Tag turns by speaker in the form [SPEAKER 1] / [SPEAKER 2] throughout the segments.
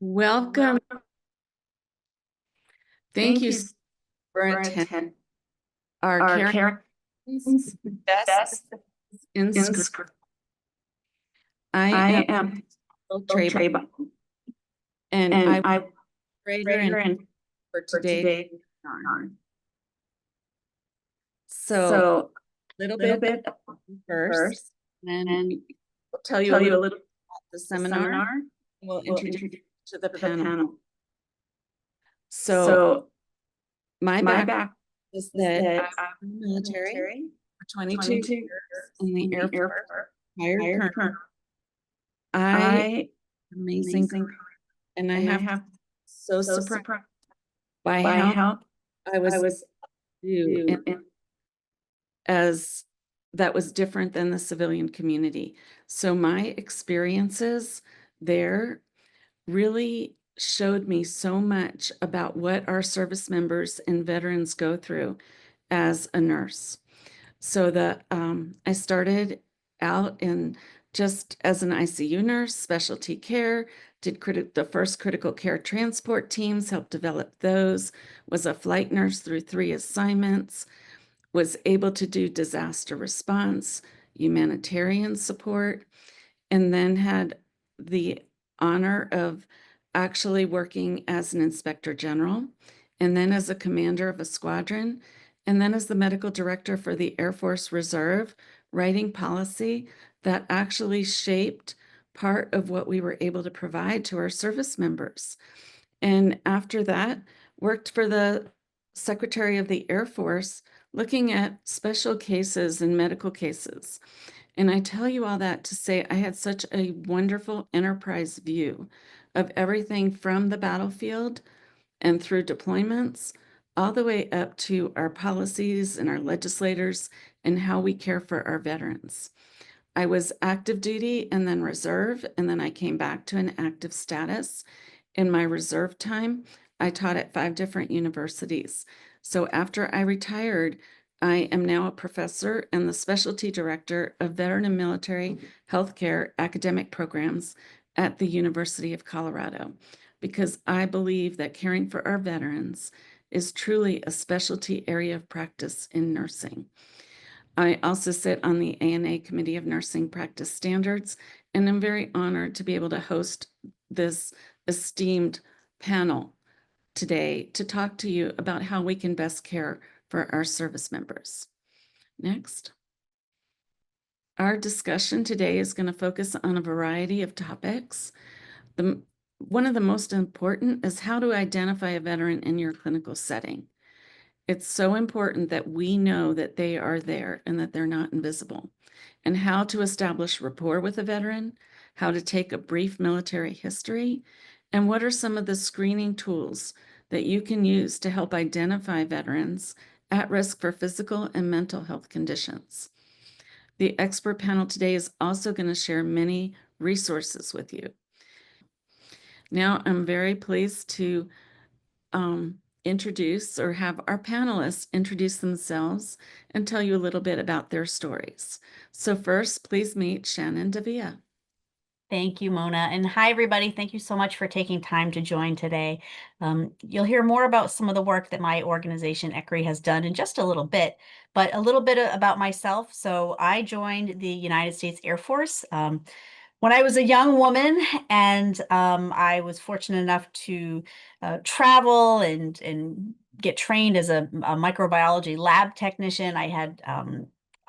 [SPEAKER 1] Welcome. Thank you for attending our Caring Best in Screen. I am Treyball, and I'm moderator for today. So a little bit first, and we'll tell you a little bit about the seminar. We'll introduce you to the panel. So my background is that I'm in the military for 22 years in the Air Force. Hired current. I amazing, and I have so surprised by how I was do as that was different than the civilian community. So my experiences there really showed me so much about what our service members and veterans go through as a nurse. So I started out in just as an ICU nurse, specialty care, did the first critical care transport teams, helped develop those, was a flight nurse through 3 assignments, was able to do disaster response, humanitarian support, and then had the honor of actually working as an inspector general, and then as a commander of a squadron, and then as the medical director for the Air Force Reserve, writing policy that actually shaped part of what we were able to provide to our service members. And after that, worked for the Secretary of the Air Force, looking at special cases and medical cases. And I tell you all that to say I had such a wonderful enterprise view of everything from the battlefield and through deployments, all the way up to our policies and our legislators and how we care for our veterans. I was active duty and then reserve, and then I came back to an active status. In my reserve time, I taught at 5 different universities. So after I retired, I am now a professor and the specialty director of veteran and military healthcare academic programs at the University of Colorado, because I believe that caring for our veterans is truly a specialty area of practice in nursing. I also sit on the ANA Committee of Nursing Practice Standards, and I'm very honored to be able to host this esteemed panel today to talk to you about how we can best care for our service members. Next. Our discussion today is going to focus on a variety of topics. One of the most important is how to identify a veteran in your clinical setting. It's so important that we know that they are there and that they're not invisible, and how to establish rapport with a veteran, how to take a brief military history, and what are some of the screening tools that you can use to help identify veterans at risk for physical and mental health conditions. The expert panel today is also going to share many resources with you. Now, I'm very pleased to introduce or have our panelists introduce themselves and tell you a little bit about their stories. So first, please meet Shannon Davila.
[SPEAKER 2] Thank you, Mona. And hi, everybody. Thank you so much for taking time to join today. You'll hear more about some of the work that my organization, ECRI, has done in just a little bit, but a little bit about myself. So I joined the United States Air Force when I was a young woman, and I was fortunate enough to travel and get trained as a microbiology lab technician. I had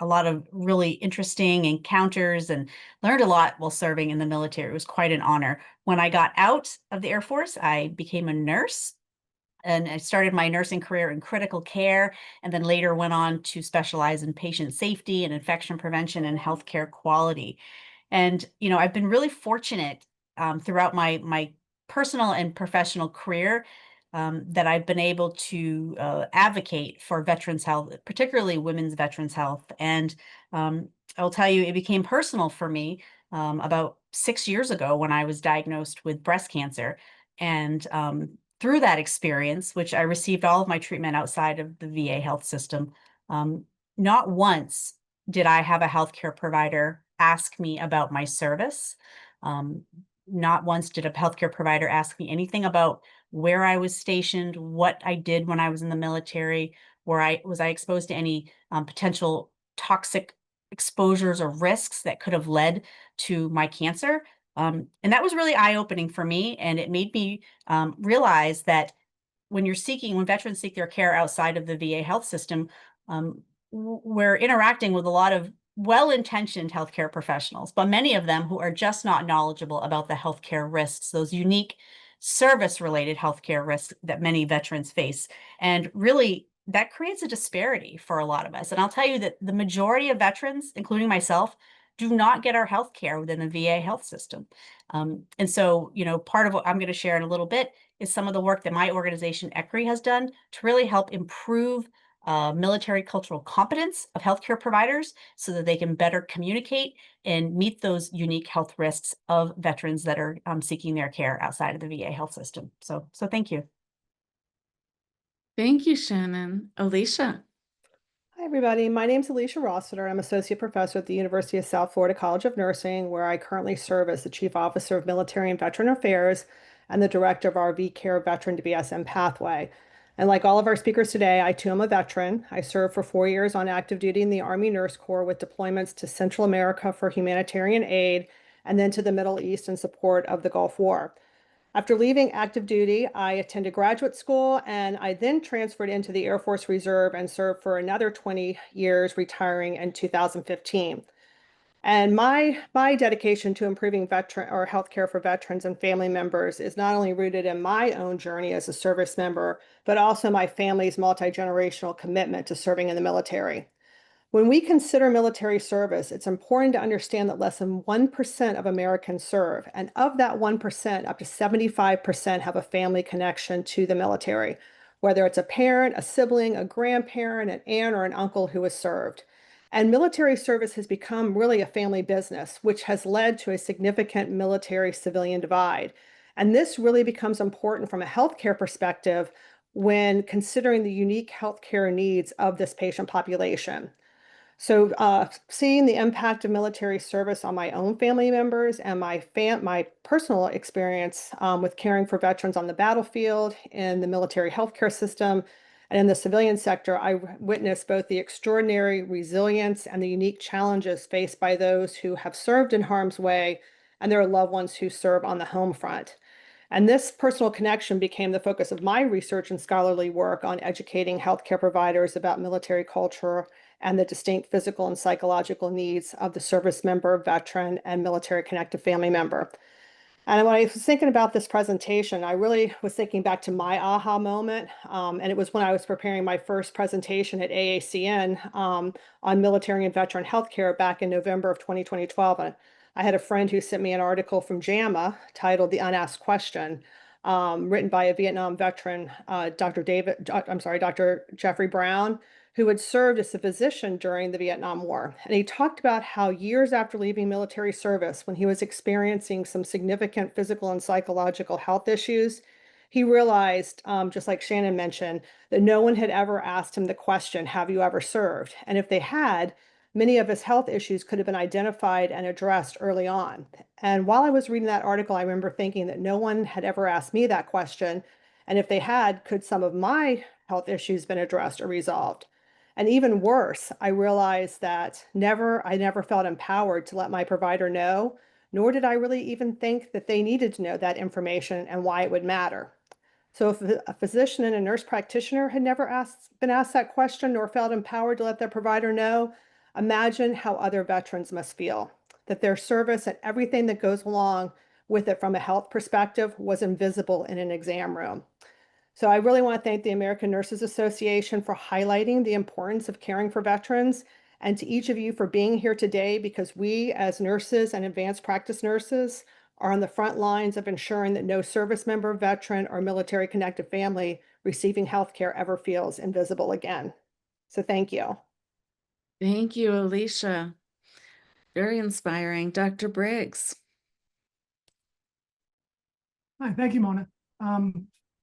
[SPEAKER 2] a lot of really interesting encounters and learned a lot while serving in the military. It was quite an honor. When I got out of the Air Force, I became a nurse. And I started my nursing career in critical care, and then later went on to specialize in patient safety and infection prevention and healthcare quality. And, you know, I've been really fortunate throughout my personal and professional career that I've been able to advocate for veterans' health, particularly women's veterans' health. And I'll tell you, it became personal for me about 6 years ago when I was diagnosed with breast cancer. And through that experience, which I received all of my treatment outside of the VA health system, not once did I have a healthcare provider ask me about my service. not once did a healthcare provider ask me anything about where I was stationed, what I did when I was in the military, where I was exposed to any potential toxic exposures or risks that could have led to my cancer. And that was really eye-opening for me. And it made me realize that when veterans seek their care outside of the VA health system, we're interacting with a lot of well-intentioned healthcare professionals, but many of them who are just not knowledgeable about the healthcare risks, those unique service-related healthcare risks that many veterans face. And really, that creates a disparity for a lot of us. And I'll tell you that the majority of veterans, including myself, do not get our health care within the VA health system. And so, part of what I'm going to share in a little bit is some of the work that my organization, ECRI, has done to really help improve military cultural competence of healthcare providers so that they can better communicate and meet those unique health risks of veterans that are seeking their care outside of the VA health system. So thank you.
[SPEAKER 1] Thank you, Shannon. Alicia.
[SPEAKER 3] Hi, everybody. My name is Alicia Rossiter. I'm Associate Professor at the University of South Florida College of Nursing, where I currently serve as the Chief Officer of Military and Veteran Affairs and the Director of our VCare Veteran to BSN pathway. And like all of our speakers today, I too am a veteran. I served for 4 years on active duty in the Army Nurse Corps with deployments to Central America for humanitarian aid and then to the Middle East in support of the Gulf War. After leaving active duty, I attended graduate school and I then transferred into the Air Force Reserve and served for another 20 years, retiring in 2015. And my dedication to improving veteran or healthcare for veterans and family members is not only rooted in my own journey as a service member, but also my family's multi-generational commitment to serving in the military. When we consider military service, it's important to understand that less than 1% of Americans serve, and of that 1%, up to 75% have a family connection to the military, whether it's a parent, a sibling, a grandparent, an aunt, or an uncle who has served. And military service has become really a family business, which has led to a significant military-civilian divide. And this really becomes important from a healthcare perspective when considering the unique healthcare needs of this patient population. So seeing the impact of military service on my own family members and my personal experience with caring for veterans on the battlefield, in the military healthcare system, and in the civilian sector, I witnessed both the extraordinary resilience and the unique challenges faced by those who have served in harm's way and their loved ones who serve on the home front. And this personal connection became the focus of my research and scholarly work on educating healthcare providers about military culture and the distinct physical and psychological needs of the service member, veteran, and military connected family member. And when I was thinking about this presentation, I really was thinking back to my aha moment. And it was when I was preparing my first presentation at AACN on military and veteran healthcare back in November of 2012. And I had a friend who sent me an article from JAMA titled The Unasked Question, written by a Vietnam veteran, Dr. Jeffrey Brown, who had served as a physician during the Vietnam War. And he talked about how years after leaving military service, when he was experiencing some significant physical and psychological health issues, he realized, just like Shannon mentioned, that no one had ever asked him the question, have you ever served? And if they had, many of his health issues could have been identified and addressed early on. And while I was reading that article, I remember thinking that no one had ever asked me that question. And if they had, could some of my health issues been addressed or resolved? And even worse, I realized that I never felt empowered to let my provider know, nor did I really even think that they needed to know that information and why it would matter. So if a physician and a nurse practitioner had never been asked that question nor felt empowered to let their provider know, imagine how other veterans must feel, that their service and everything that goes along with it from a health perspective was invisible in an exam room. So I really want to thank the American Nurses Association for highlighting the importance of caring for veterans, and to each of you for being here today, because we as nurses and advanced practice nurses are on the front lines of ensuring that no service member, veteran, or military connected family receiving health care ever feels invisible again. So thank you.
[SPEAKER 1] Thank you, Alicia. Very inspiring. Dr. Briggs.
[SPEAKER 4] Hi, thank you, Mona. I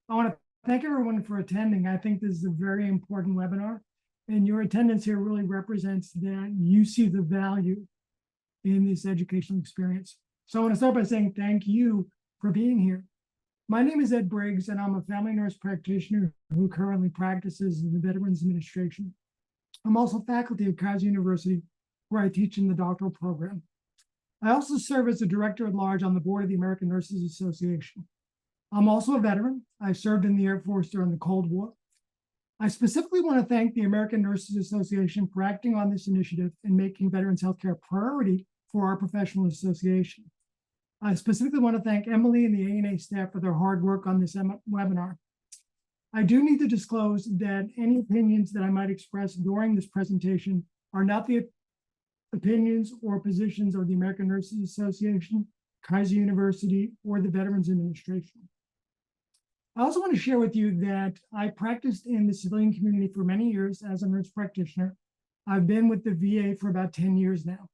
[SPEAKER 4] want to thank everyone for attending. I think this is a very important webinar, and your attendance here really represents that you see the value in this educational experience. So I want to start by saying thank you for being here. My name is Ed Briggs, and I'm a family nurse practitioner who currently practices in the Veterans Administration. I'm also faculty at Kaiser University, where I teach in the doctoral program. I also serve as the director at large on the board of the American Nurses Association. I'm also a veteran. I served in the Air Force during the Cold War. I specifically want to thank the American Nurses Association for acting on this initiative and making veterans healthcare a priority for our professional association. I specifically want to thank Emily and the ANA staff for their hard work on this webinar. I do need to disclose that any opinions that I might express during this presentation are not the opinions or positions of the American Nurses Association, Kaiser University, or the Veterans Administration. I also want to share with you that I practiced in the civilian community for many years as a nurse practitioner. I've been with the VA for about 10 years now.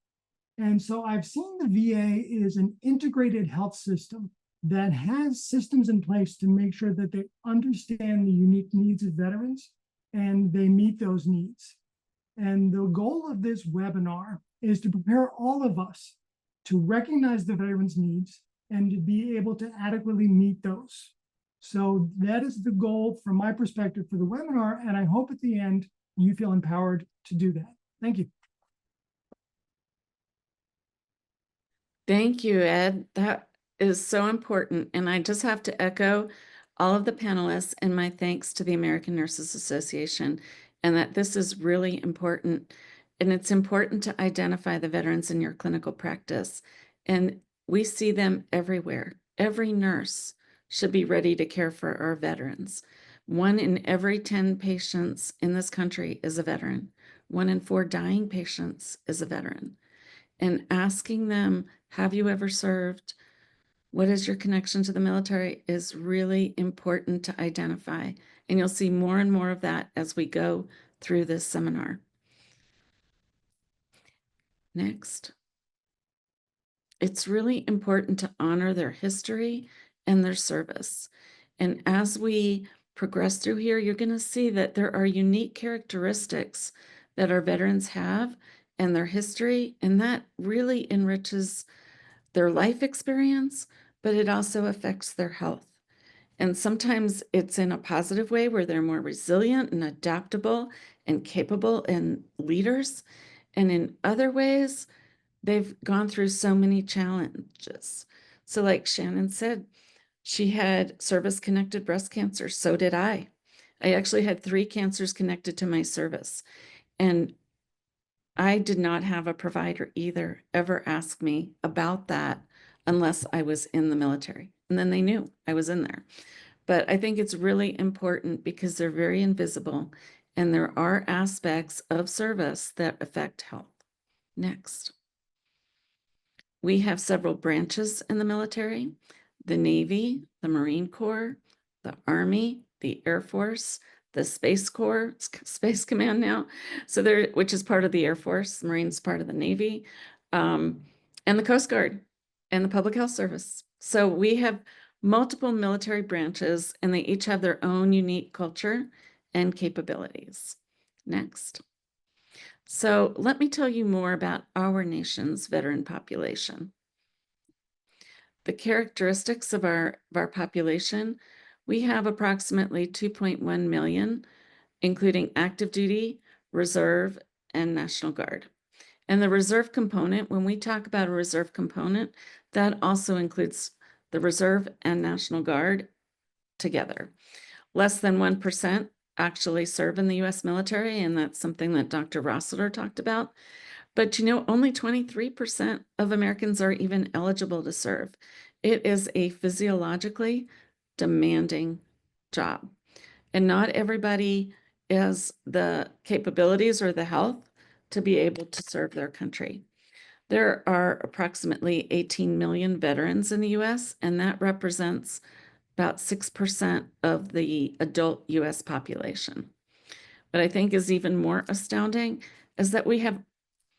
[SPEAKER 4] And so I've seen the VA is an integrated health system that has systems in place to make sure that they understand the unique needs of veterans and they meet those needs. And the goal of this webinar is to prepare all of us to recognize the veterans' needs and to be able to adequately meet those. So that is the goal from my perspective for the webinar, and I hope at the end you feel empowered to do that. Thank you.
[SPEAKER 1] Thank you, Ed. That is so important. And I just have to echo all of the panelists and my thanks to the American Nurses Association, and that this is really important. And it's important to identify the veterans in your clinical practice. And we see them everywhere. Every nurse should be ready to care for our veterans. 1 in every 10 patients in this country is a veteran. 1 in 4 dying patients is a veteran. And asking them, have you ever served? What is your connection to the military is really important to identify. And you'll see more and more of that as we go through this seminar. Next. It's really important to honor their history and their service. And as we progress through here, you're going to see that there are unique characteristics that our veterans have and their history, and that really enriches their life experience, but it also affects their health. And sometimes it's in a positive way where they're more resilient and adaptable and capable and leaders. And in other ways, they've gone through so many challenges. So like Shannon said, she had service-connected breast cancer. So did I. I actually had 3 cancers connected to my service. And I did not have a provider either ever ask me about that unless I was in the military. And then they knew I was in there. But I think it's really important because they're very invisible and there are aspects of service that affect health. Next. We have several branches in the military: the Navy, the Marine Corps, the Army, the Air Force, the Space Corps, Space Command now, so which is part of the Air Force, the Marines part of the Navy, and the Coast Guard and the Public Health Service. So we have multiple military branches, and they each have their own unique culture and capabilities. Next. So let me tell you more about our nation's veteran population. The characteristics of our population: we have approximately 2.1 million, including active duty, reserve, and National Guard. And the reserve component, when we talk about a reserve component, that also includes the reserve and National Guard together. Less than 1% actually serve in the U.S. military, and that's something that Dr. Rossiter talked about. But you know, only 23% of Americans are even eligible to serve. It is a physiologically demanding job, and not everybody has the capabilities or the health to be able to serve their country. There are approximately 18 million veterans in the U.S., and that represents about 6% of the adult U.S. population. What I think is even more astounding is that we have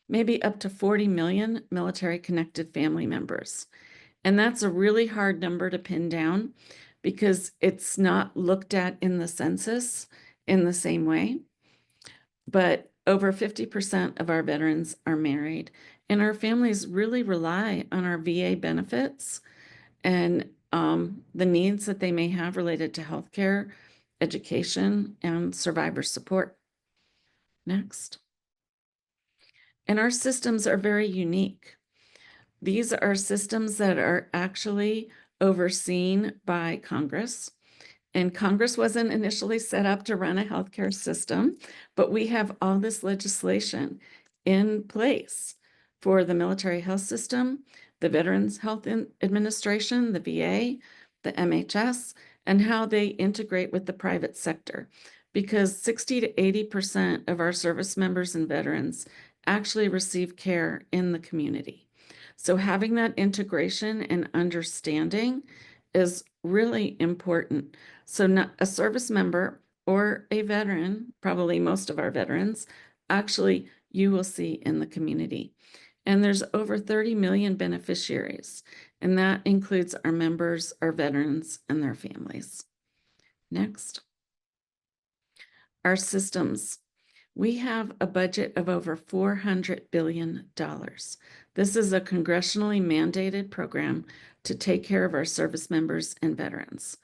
[SPEAKER 1] maybe up to 40 million military-connected family members. And that's a really hard number to pin down because it's not looked at in the census in the same way. But over 50% of our veterans are married. And our families really rely on our VA benefits and the needs that they may have related to healthcare, education, and survivor support. Next. And our systems are very unique. These are systems that are actually overseen by Congress. And Congress wasn't initially set up to run a healthcare system, but we have all this legislation in place for the military health system, the Veterans Health Administration, the VA, the MHS, and how they integrate with the private sector. Because 60 to 80% of our service members and veterans actually receive care in the community. So having that integration and understanding is really important. So not a service member or a veteran, probably most of our veterans, actually you will see in the community. And there's over 30 million beneficiaries, and that includes our members, our veterans, and their families. Next. Our systems. We have a budget of over $400 billion. This is a congressionally mandated program to take care of our service members and veterans.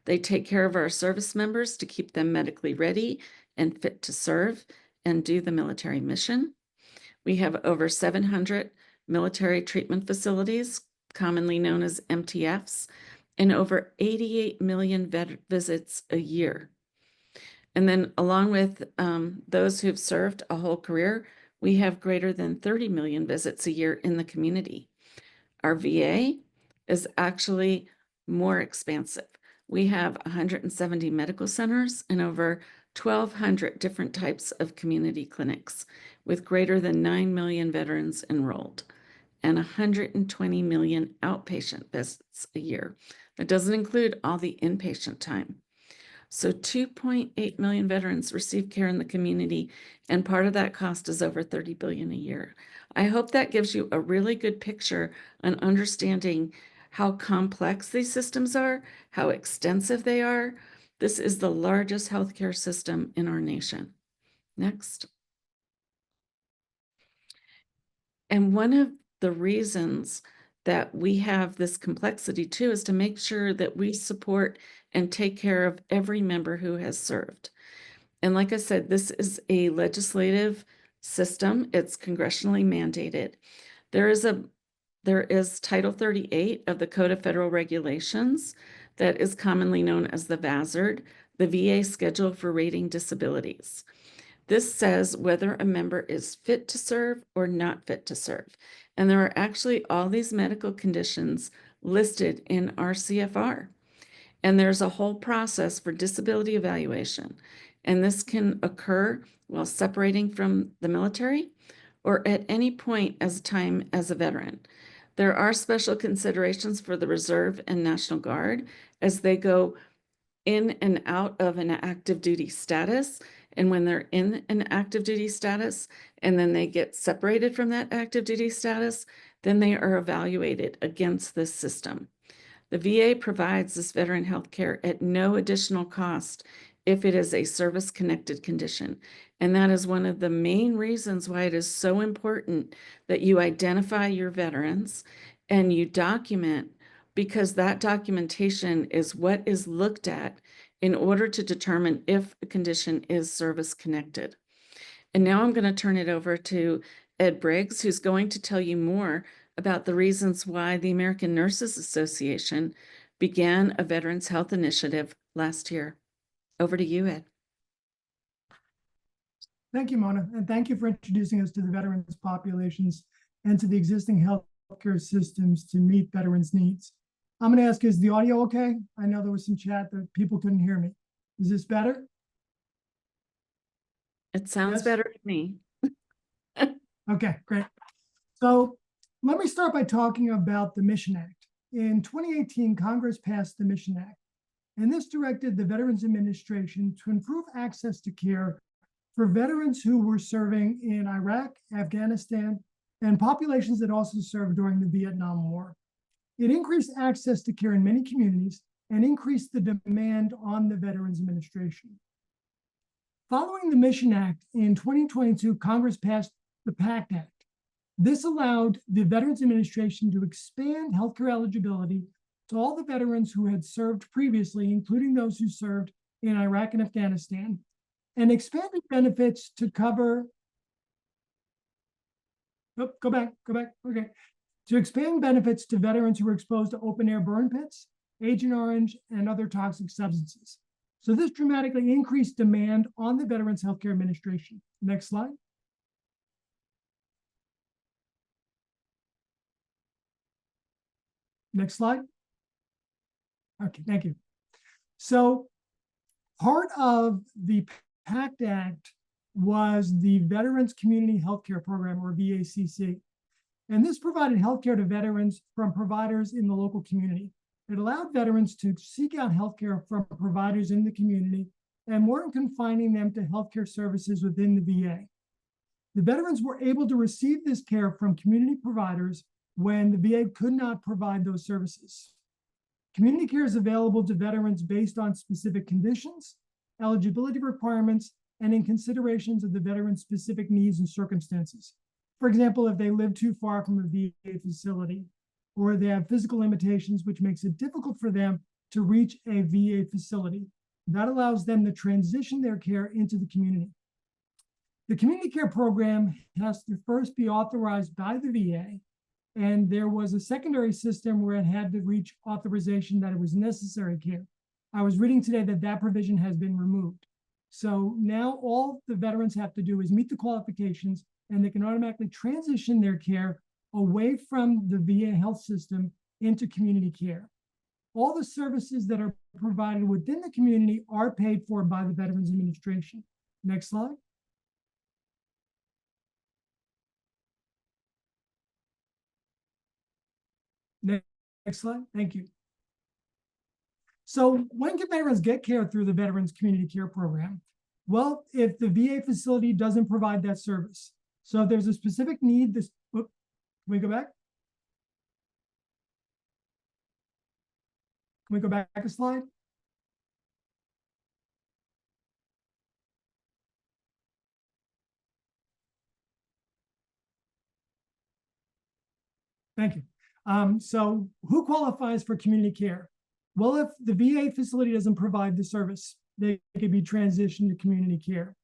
[SPEAKER 1] They take care of our service members to keep them medically ready and fit to serve and do the military mission. We have over 700 military treatment facilities, commonly known as MTFs, and over 88 million visits a year. And then along with those who've served a whole career, we have greater than 30 million visits a year in the community. Our VA is actually more expansive. We have 170 medical centers and over 1,200 different types of community clinics with greater than 9 million veterans enrolled and 120 million outpatient visits a year. That doesn't include all the inpatient time. So 2.8 million veterans receive care in the community, and part of that cost is over $30 billion a year. I hope that gives you a really good picture on understanding how complex these systems are, how extensive they are. This is the largest healthcare system in our nation. Next. And one of the reasons that we have this complexity too is to make sure that we support and take care of every member who has served. And like I said, this is a legislative system. It's congressionally mandated. There is Title 38 of the Code of Federal Regulations that is commonly known as the VASRD, the VA Schedule for Rating Disabilities. This says whether a member is fit to serve or not fit to serve. And there are actually all these medical conditions listed in our CFR. And there's a whole process for disability evaluation. And this can occur while separating from the military or at any point as time as a veteran. There are special considerations for the Reserve and National Guard as they go in and out of an active duty status. And when they're in an active duty status and then they get separated from that active duty status, then they are evaluated against this system. The VA provides this veteran health care at no additional cost if it is a service-connected condition. And that is one of the main reasons why it is so important that you identify your veterans and you document, because that documentation is what is looked at in order to determine if a condition is service-connected. And now I'm going to turn it over to Ed Briggs, who's going to tell you more about the reasons why the American Nurses Association began a Veterans Health Initiative last year. Over to you, Ed.
[SPEAKER 4] Thank you, Mona, and thank you for introducing us to the veterans populations and to the existing healthcare systems to meet veterans' needs. I'm going to ask, is the audio okay? I know there was some chat that people couldn't hear me. Is this better?
[SPEAKER 1] It sounds better to me.
[SPEAKER 4] Okay, great. So let me start by talking about the Mission Act. In 2018, Congress passed the Mission Act, and this directed the Veterans Administration to improve access to care for veterans who were serving in Iraq, Afghanistan, and populations that also served during the Vietnam War. It increased access to care in many communities and increased the demand on the Veterans Administration. Following the Mission Act in 2022, Congress passed the PACT Act. This allowed the Veterans Administration to expand healthcare eligibility to all the veterans who had served previously, including those who served in Iraq and Afghanistan, and expanded benefits to cover. Oh, go back. Okay. To expand benefits to veterans who were exposed to open air burn pits, Agent Orange, and other toxic substances. So this dramatically increased demand on the Veterans Healthcare Administration. Next slide. Next slide. Okay, thank you. So part of the PACT Act was the Veterans Community Healthcare Program, or VACC. And this provided healthcare to veterans from providers in the local community. It allowed veterans to seek out healthcare from providers in the community and weren't confining them to healthcare services within the VA. The veterans were able to receive this care from community providers when the VA could not provide those services. Community care is available to veterans based on specific conditions, eligibility requirements, and in considerations of the veteran's specific needs and circumstances. For example, if they live too far from a VA facility, or they have physical limitations, which makes it difficult for them to reach a VA facility, that allows them to transition their care into the community. The community care program has to first be authorized by the VA, and there was a secondary system where it had to reach authorization that it was necessary care. I was reading today that that provision has been removed. So now all the veterans have to do is meet the qualifications, and they can automatically transition their care away from the VA health system into community care. All the services that are provided within the community are paid for by the Veterans Administration. Next slide. Next slide, thank you. So when can veterans get care through the Veterans Community Care Program? Well, if the VA facility doesn't provide that service. So if there's a specific need, can we go back? Can we go back a slide? Thank you. So who qualifies for community care? Well, if the VA facility doesn't provide the service, they could be transitioned to community care.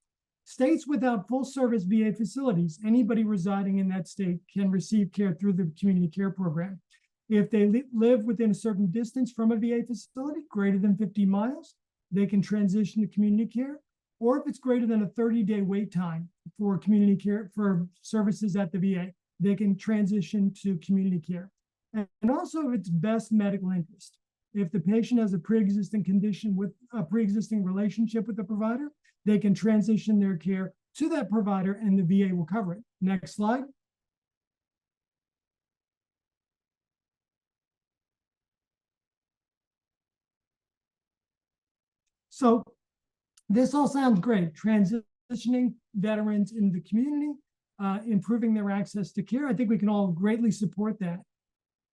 [SPEAKER 4] States without full service VA facilities, anybody residing in that state can receive care through the community care program. If they live within a certain distance from a VA facility, greater than 50 miles, they can transition to community care. Or if it's greater than a 30-day wait time for community care, for services at the VA, they can transition to community care. And also if it's best medical interest. If the patient has a pre-existing condition with a pre-existing relationship with the provider, they can transition their care to that provider and the VA will cover it. Next slide. So this all sounds great. Transitioning veterans in the community, improving their access to care. I think we can all greatly support that.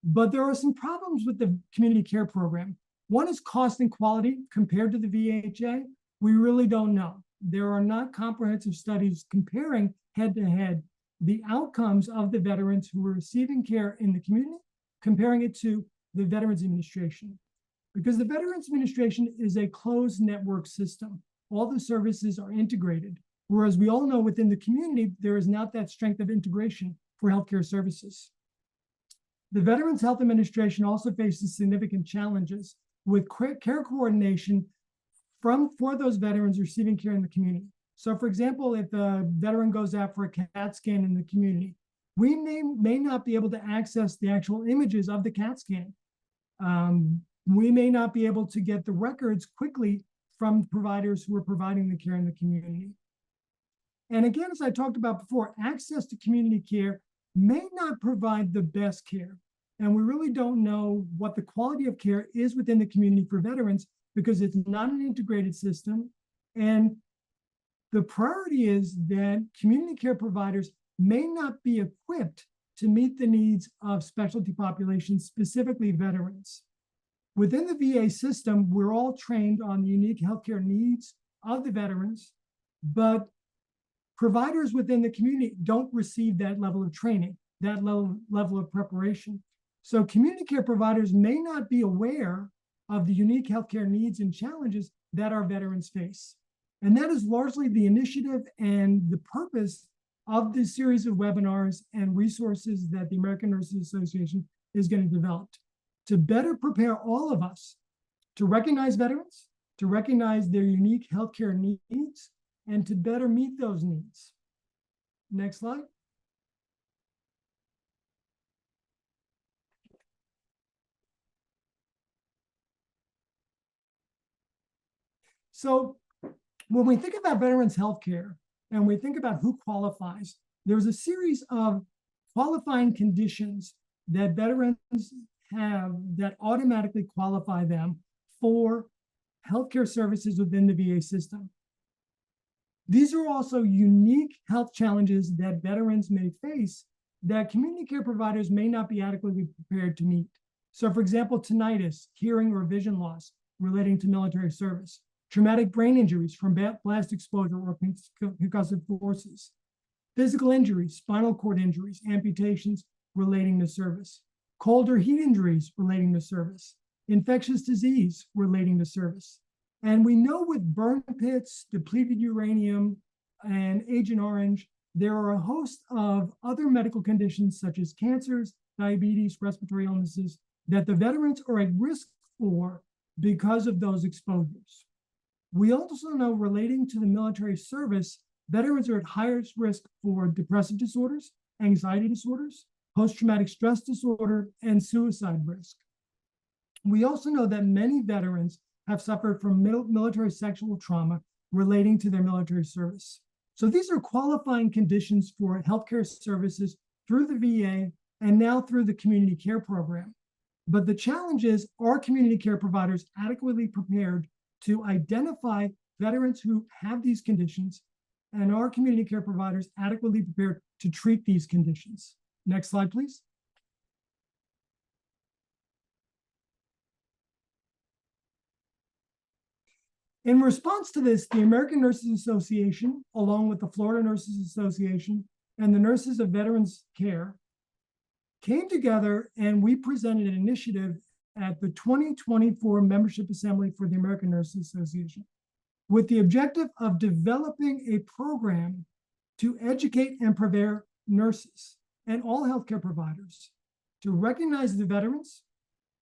[SPEAKER 4] But there are some problems with the community care program. One is cost and quality compared to the VHA. We really don't know. There are not comprehensive studies comparing head-to-head the outcomes of the veterans who were receiving care in the community, comparing it to the Veterans Administration. Because the Veterans Administration is a closed network system. All the services are integrated, whereas we all know within the community, there is not that strength of integration for healthcare services. The Veterans Health Administration also faces significant challenges with care coordination for those veterans receiving care in the community. So for example, if a veteran goes out for a CAT scan in the community, we may not be able to access the actual images of the CAT scan. We may not be able to get the records quickly from providers who are providing the care in the community. And again, as I talked about before, access to community care may not provide the best care. And we really don't know what the quality of care is within the community for veterans because it's not an integrated system. And the priority is that community care providers may not be equipped to meet the needs of specialty populations, specifically veterans. Within the VA system, we're all trained on the unique healthcare needs of the veterans, but providers within the community don't receive that level of training. that level of preparation. So community care providers may not be aware of the unique healthcare needs and challenges that our veterans face. And that is largely the initiative and the purpose of this series of webinars and resources that the American Nurses Association is going to develop to better prepare all of us to recognize veterans, to recognize their unique healthcare needs, and to better meet those needs. Next slide. So when we think about veterans healthcare and we think about who qualifies, there's a series of qualifying conditions that veterans have that automatically qualify them for healthcare services within the VA system. These are also unique health challenges that veterans may face that community care providers may not be adequately prepared to meet. So for example, tinnitus, hearing or vision loss relating to military service, traumatic brain injuries from blast exposure or concussive forces, physical injuries, spinal cord injuries, amputations relating to service, cold or heat injuries relating to service, infectious disease relating to service. And we know with burn pits, depleted uranium, and Agent Orange, there are a host of other medical conditions such as cancers, diabetes, respiratory illnesses that the veterans are at risk for because of those exposures. We also know relating to the military service, veterans are at highest risk for depressive disorders, anxiety disorders, post-traumatic stress disorder, and suicide risk. We also know that many veterans have suffered from military sexual trauma relating to their military service. So these are qualifying conditions for healthcare services through the VA and now through the community care program. But the challenge is, are community care providers adequately prepared to identify veterans who have these conditions, and are community care providers adequately prepared to treat these conditions? Next slide, please. In response to this, the American Nurses Association, along with the Florida Nurses Association and the Nurses of Veterans Care, came together and we presented an initiative at the 2024 Membership Assembly for the American Nurses Association with the objective of developing a program to educate and prepare nurses and all healthcare providers to recognize the veterans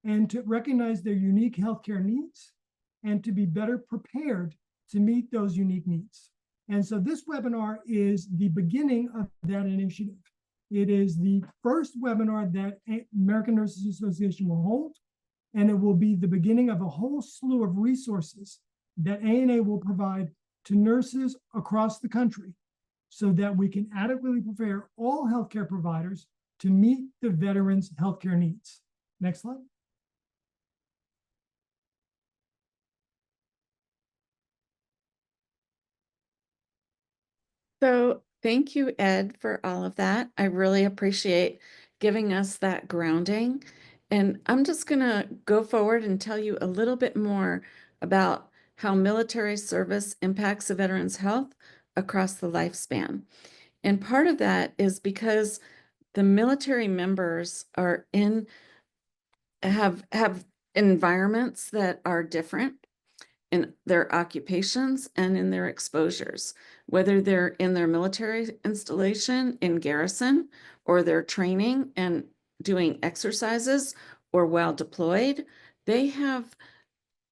[SPEAKER 4] and to recognize their unique healthcare needs and to be better prepared to meet those unique needs. And so this webinar is the beginning of that initiative. It is the first webinar that American Nurses Association will hold, and it will be the beginning of a whole slew of resources that ANA will provide to nurses across the country so that we can adequately prepare all healthcare providers to meet the veterans' healthcare needs. Next slide.
[SPEAKER 1] So thank you, Ed, for all of that. I really appreciate giving us that grounding. And I'm just going to go forward and tell you a little bit more about how military service impacts a veteran's health across the lifespan. And part of that is because the military members are have environments that are different in their occupations and in their exposures, whether they're in their military installation in garrison, or they're training and doing exercises, or while deployed. They have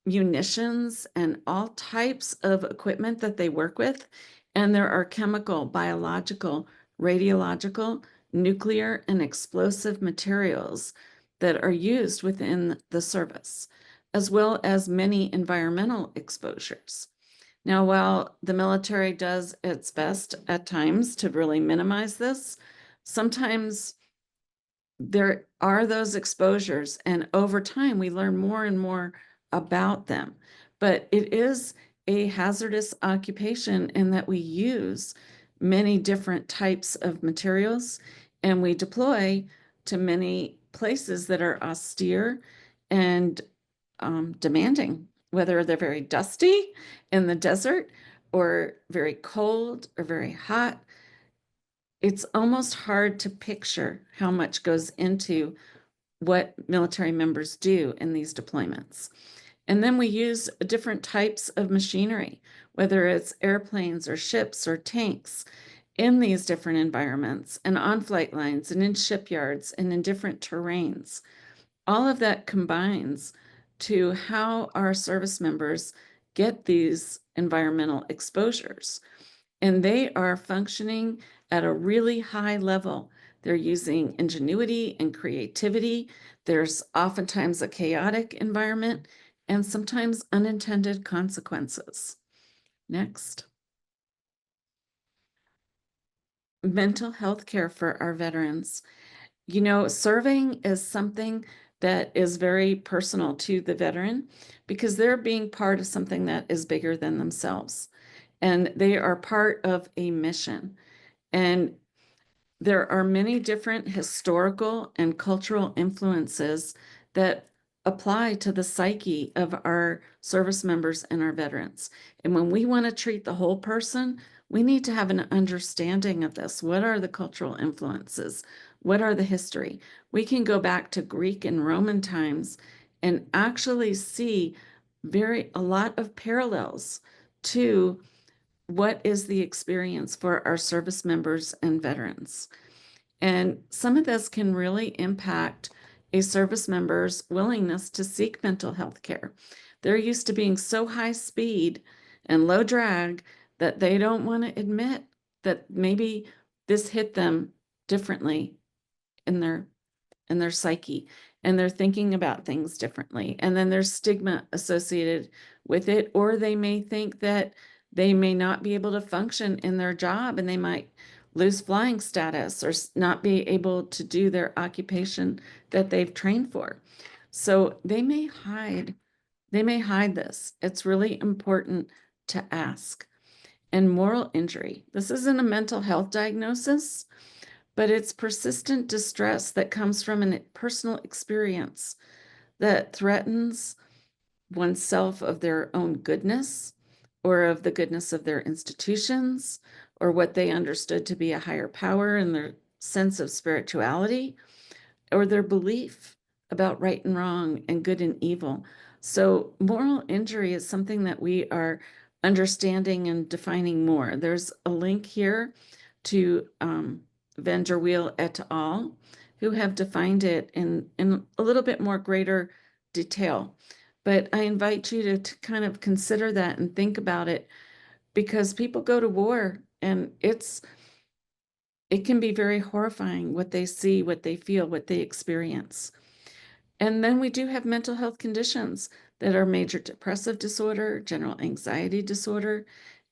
[SPEAKER 1] munitions and all types of equipment that they work with. And there are chemical, biological, radiological, nuclear, and explosive materials that are used within the service, as well as many environmental exposures. Now, while the military does its best at times to really minimize this, sometimes there are those exposures, and over time we learn more and more about them. But it is a hazardous occupation in that we use many different types of materials, and we deploy to many places that are austere and demanding, whether they're very dusty in the desert or very cold or very hot. it's almost hard to picture how much goes into what military members do in these deployments. And then we use different types of machinery, whether it's airplanes or ships or tanks, in these different environments and on flight lines and in shipyards and in different terrains. All of that combines to how our service members get these environmental exposures. And they are functioning at a really high level. They're using ingenuity and creativity. There's oftentimes a chaotic environment and sometimes unintended consequences. Next. Mental health care for our veterans. You know, serving is something that is very personal to the veteran because they're being part of something that is bigger than themselves. And they are part of a mission. And there are many different historical and cultural influences that apply to the psyche of our service members and our veterans. And when we want to treat the whole person, we need to have an understanding of this. What are the cultural influences? What are the history? We can go back to Greek and Roman times and actually see a lot of parallels to what is the experience for our service members and veterans. And some of this can really impact a service member's willingness to seek mental health care. They're used to being so high speed and low drag that they don't want to admit that maybe this hit them differently in their psyche, and they're thinking about things differently. And then there's stigma associated with it, or they may think that they may not be able to function in their job and they might lose flying status or not be able to do their occupation that they've trained for. So they may hide this. It's really important to ask. And moral injury. This isn't a mental health diagnosis, but it's persistent distress that comes from a personal experience that threatens oneself of their own goodness or of the goodness of their institutions or what they understood to be a higher power and their sense of spirituality or their belief about right and wrong and good and evil. So moral injury is something that we are understanding and defining more. There's a link here to Van der Wiel et al., who have defined it in a little bit more greater detail. But I invite you to kind of consider that and think about it, because people go to war and it can be very horrifying what they see, what they feel, what they experience. And then we do have mental health conditions that are major depressive disorder, general anxiety disorder,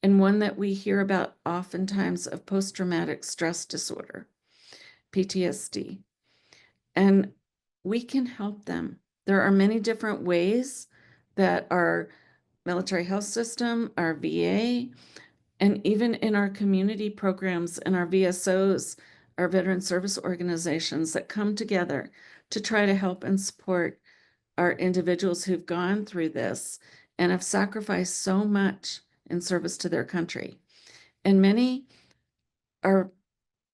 [SPEAKER 1] and one that we hear about oftentimes of post-traumatic stress disorder, PTSD. And we can help them. There are many different ways that our military health system, our VA, and even in our community programs and our VSOs, our veteran service organizations, that come together to try to help and support our individuals who've gone through this and have sacrificed so much in service to their country. And many are,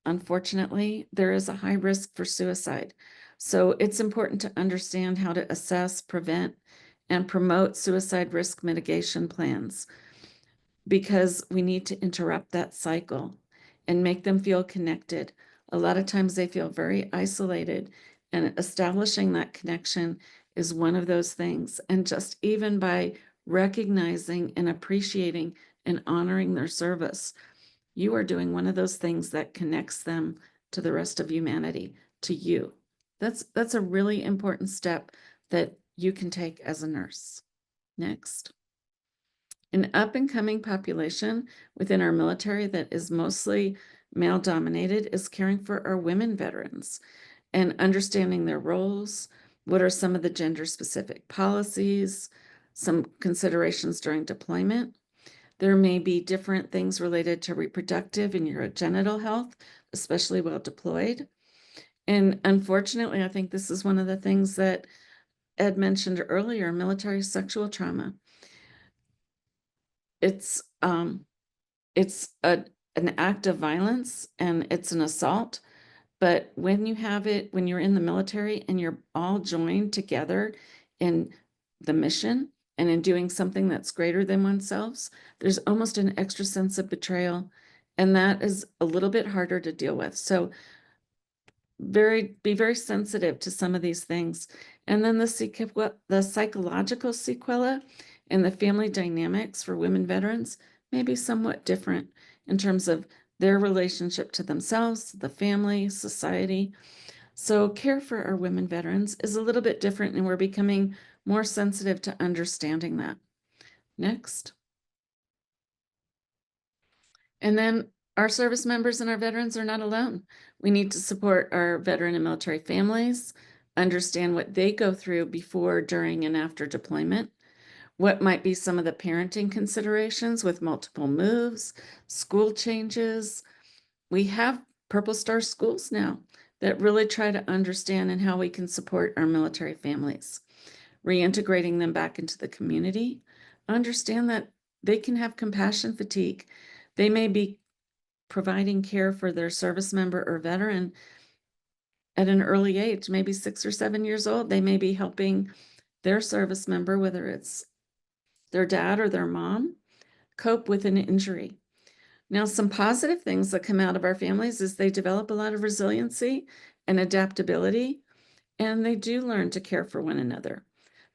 [SPEAKER 1] unfortunately, there is a high risk for suicide. So it's important to understand how to assess, prevent, and promote suicide risk mitigation plans, because we need to interrupt that cycle and make them feel connected. A lot of times they feel very isolated, and establishing that connection is one of those things. And just even by recognizing and appreciating and honoring their service, you are doing one of those things that connects them to the rest of humanity, to you. That's a really important step that you can take as a nurse. Next. An up-and-coming population within our military that is mostly male-dominated is caring for our women veterans and understanding their roles. What are some of the gender-specific policies, some considerations during deployment? There may be different things related to reproductive and urogenital health, especially while deployed. And unfortunately, I think this is one of the things that Ed mentioned earlier, military sexual trauma. It's a an act of violence and it's an assault. But when you have it, when you're in the military and you're all joined together in the mission and in doing something that's greater than oneself, there's almost an extra sense of betrayal. And that is a little bit harder to deal with. So be very sensitive to some of these things. And then the psychological sequela and the family dynamics for women veterans may be somewhat different in terms of their relationship to themselves, the family, society. So care for our women veterans is a little bit different, and we're becoming more sensitive to understanding that. Next. And then our service members and our veterans are not alone. We need to support our veteran and military families, understand what they go through before, during, and after deployment. What might be some of the parenting considerations with multiple moves, school changes. We have Purple Star schools now that really try to understand and how we can support our military families, reintegrating them back into the community. Understand that they can have compassion fatigue. They may be providing care for their service member or veteran at an early age, maybe 6 or 7 years old. They may be helping their service member, whether it's their dad or their mom, cope with an injury. Now, some positive things that come out of our families is they develop a lot of resiliency and adaptability, and they do learn to care for one another.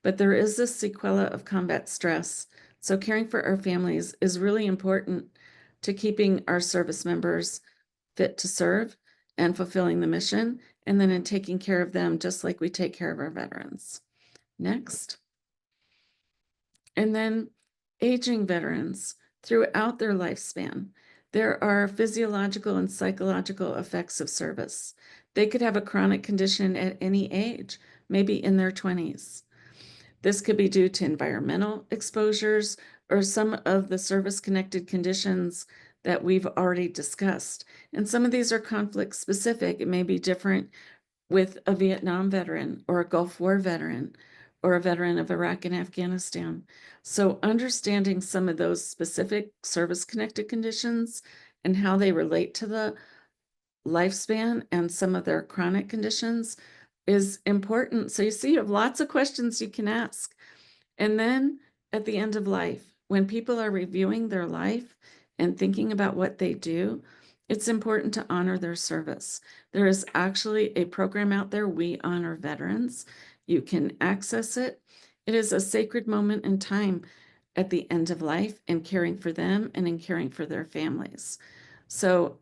[SPEAKER 1] But there is this sequela of combat stress. So caring for our families is really important to keeping our service members fit to serve and fulfilling the mission, and then in taking care of them just like we take care of our veterans. Next. And then aging veterans throughout their lifespan. There are physiological and psychological effects of service. They could have a chronic condition at any age, maybe in their 20s. This could be due to environmental exposures or some of the service-connected conditions that we've already discussed. And some of these are conflict specific. It may be different with a Vietnam veteran or a Gulf War veteran or a veteran of Iraq and Afghanistan. So understanding some of those specific service-connected conditions and how they relate to the lifespan and some of their chronic conditions is important. So you see, you have lots of questions you can ask. And then at the end of life, when people are reviewing their life and thinking about what they do, it's important to honor their service. There is actually a program out there, We Honor Veterans. You can access it. It is a sacred moment in time at the end of life in caring for them and in caring for their families. So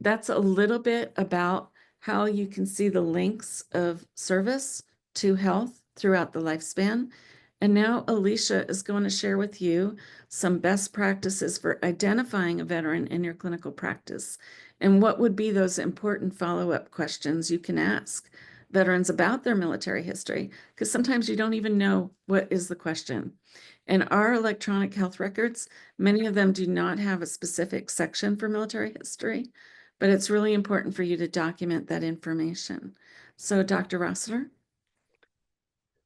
[SPEAKER 1] that's a little bit about how you can see the links of service to health throughout the lifespan. And now Alicia is going to share with you some best practices for identifying a veteran in your clinical practice and what would be those important follow-up questions you can ask veterans about their military history, because sometimes you don't even know what is the question. In our electronic health records, many of them do not have a specific section for military history, but it's really important for you to document that information. So Dr. Rossiter?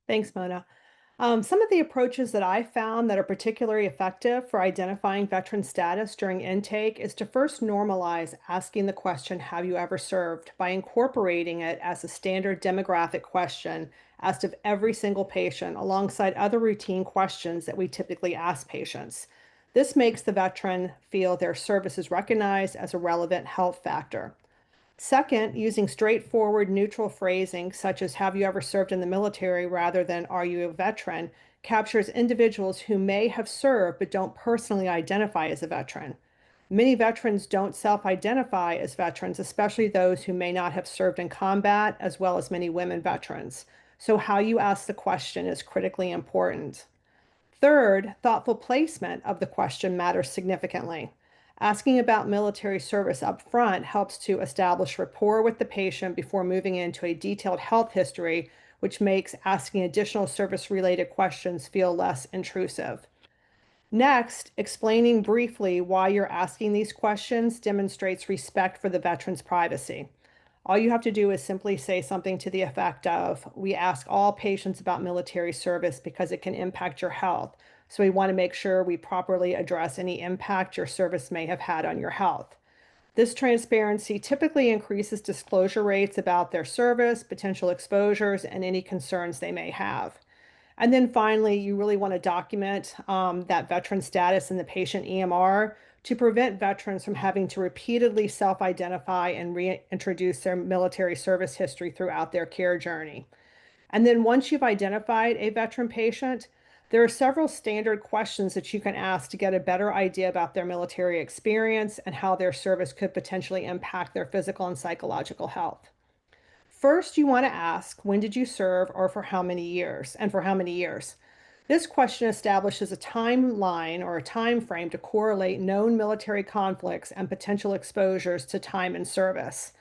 [SPEAKER 3] Thanks, Mona. Some of the approaches that I found that are particularly effective for identifying veteran status during intake is to first normalize asking the question, have you ever served, by incorporating it as a standard demographic question asked of every single patient alongside other routine questions that we typically ask patients. This makes the veteran feel their service is recognized as a relevant health factor. Second, using straightforward neutral phrasing such as have you ever served in the military rather than are you a veteran captures individuals who may have served but don't personally identify as a veteran. Many veterans don't self-identify as veterans, especially those who may not have served in combat, as well as many women veterans. So how you ask the question is critically important. Third, thoughtful placement of the question matters significantly. Asking about military service up front helps to establish rapport with the patient before moving into a detailed health history, which makes asking additional service-related questions feel less intrusive. Next, explaining briefly why you're asking these questions demonstrates respect for the veteran's privacy. All you have to do is simply say something to the effect of, we ask all patients about military service because it can impact your health. So we want to make sure we properly address any impact your service may have had on your health. This transparency typically increases disclosure rates about their service, potential exposures, and any concerns they may have. And then finally, you really want to document that veteran status in the patient EMR to prevent veterans from having to repeatedly self-identify and reintroduce their military service history throughout their care journey. And then once you've identified a veteran patient, there are several standard questions that you can ask to get a better idea about their military experience and how their service could potentially impact their physical and psychological health. First, you want to ask, when did you serve or for how many years, and for how many years? This question establishes a timeline or a time frame to correlate known military conflicts and potential exposures to time in service.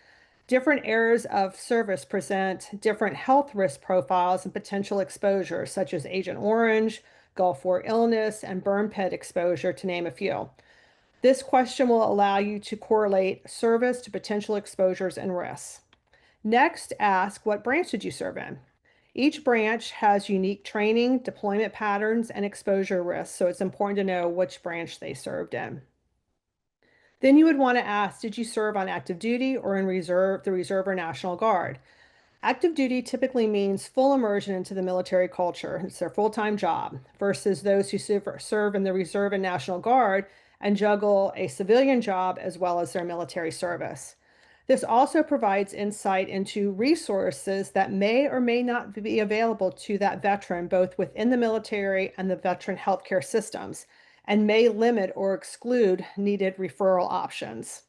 [SPEAKER 3] Different eras of service present different health risk profiles and potential exposures, such as Agent Orange, Gulf War illness, and burn pit exposure, to name a few. This question will allow you to correlate service to potential exposures and risks. Next, ask, what branch did you serve in? Each branch has unique training, deployment patterns, and exposure risks, so it's important to know which branch they served in. Then you would want to ask, did you serve on active duty or in the Reserve or National Guard? Active duty typically means full immersion into the military culture. It's their full-time job, versus those who serve in the Reserve and National Guard and juggle a civilian job as well as their military service. This also provides insight into resources that may or may not be available to that veteran, both within the military and the veteran healthcare systems, and may limit or exclude needed referral options.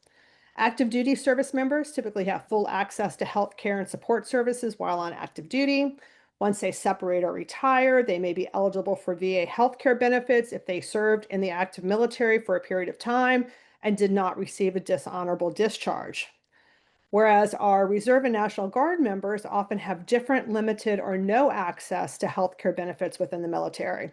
[SPEAKER 3] Active duty service members typically have full access to health care and support services while on active duty. Once they separate or retire, they may be eligible for VA healthcare benefits if they served in the active military for a period of time and did not receive a dishonorable discharge. Whereas our Reserve and National Guard members often have different, limited, or no access to healthcare benefits within the military.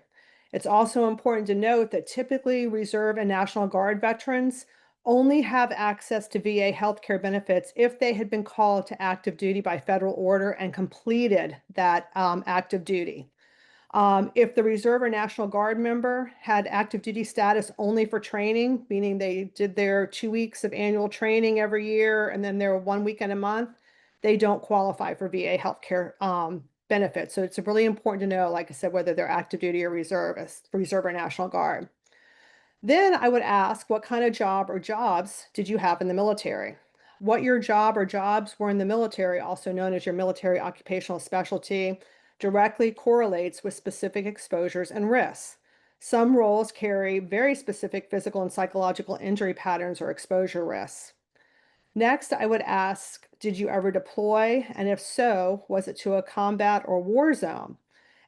[SPEAKER 3] It's also important to note that typically Reserve and National Guard veterans only have access to VA healthcare benefits if they had been called to active duty by federal order and completed that active duty. If the Reserve or National Guard member had active duty status only for training, meaning they did their 2 weeks of annual training every year and then their 1 weekend a month, they don't qualify for VA healthcare benefits. So it's really important to know, like I said, whether they're active duty or Reserve or National Guard. Then I would ask, what kind of job or jobs did you have in the military? What your job or jobs were in the military, also known as your military occupational specialty, directly correlates with specific exposures and risks. Some roles carry very specific physical and psychological injury patterns or exposure risks. Next, I would ask, did you ever deploy? And if so, was it to a combat or war zone?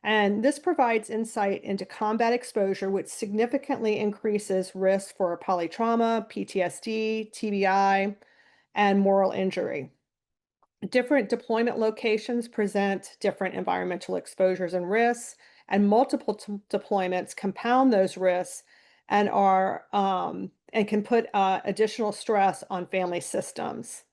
[SPEAKER 3] And this provides insight into combat exposure, which significantly increases risk for polytrauma, PTSD, TBI, and moral injury. Different deployment locations present different environmental exposures and risks, and multiple deployments compound those risks and can put additional stress on family systems.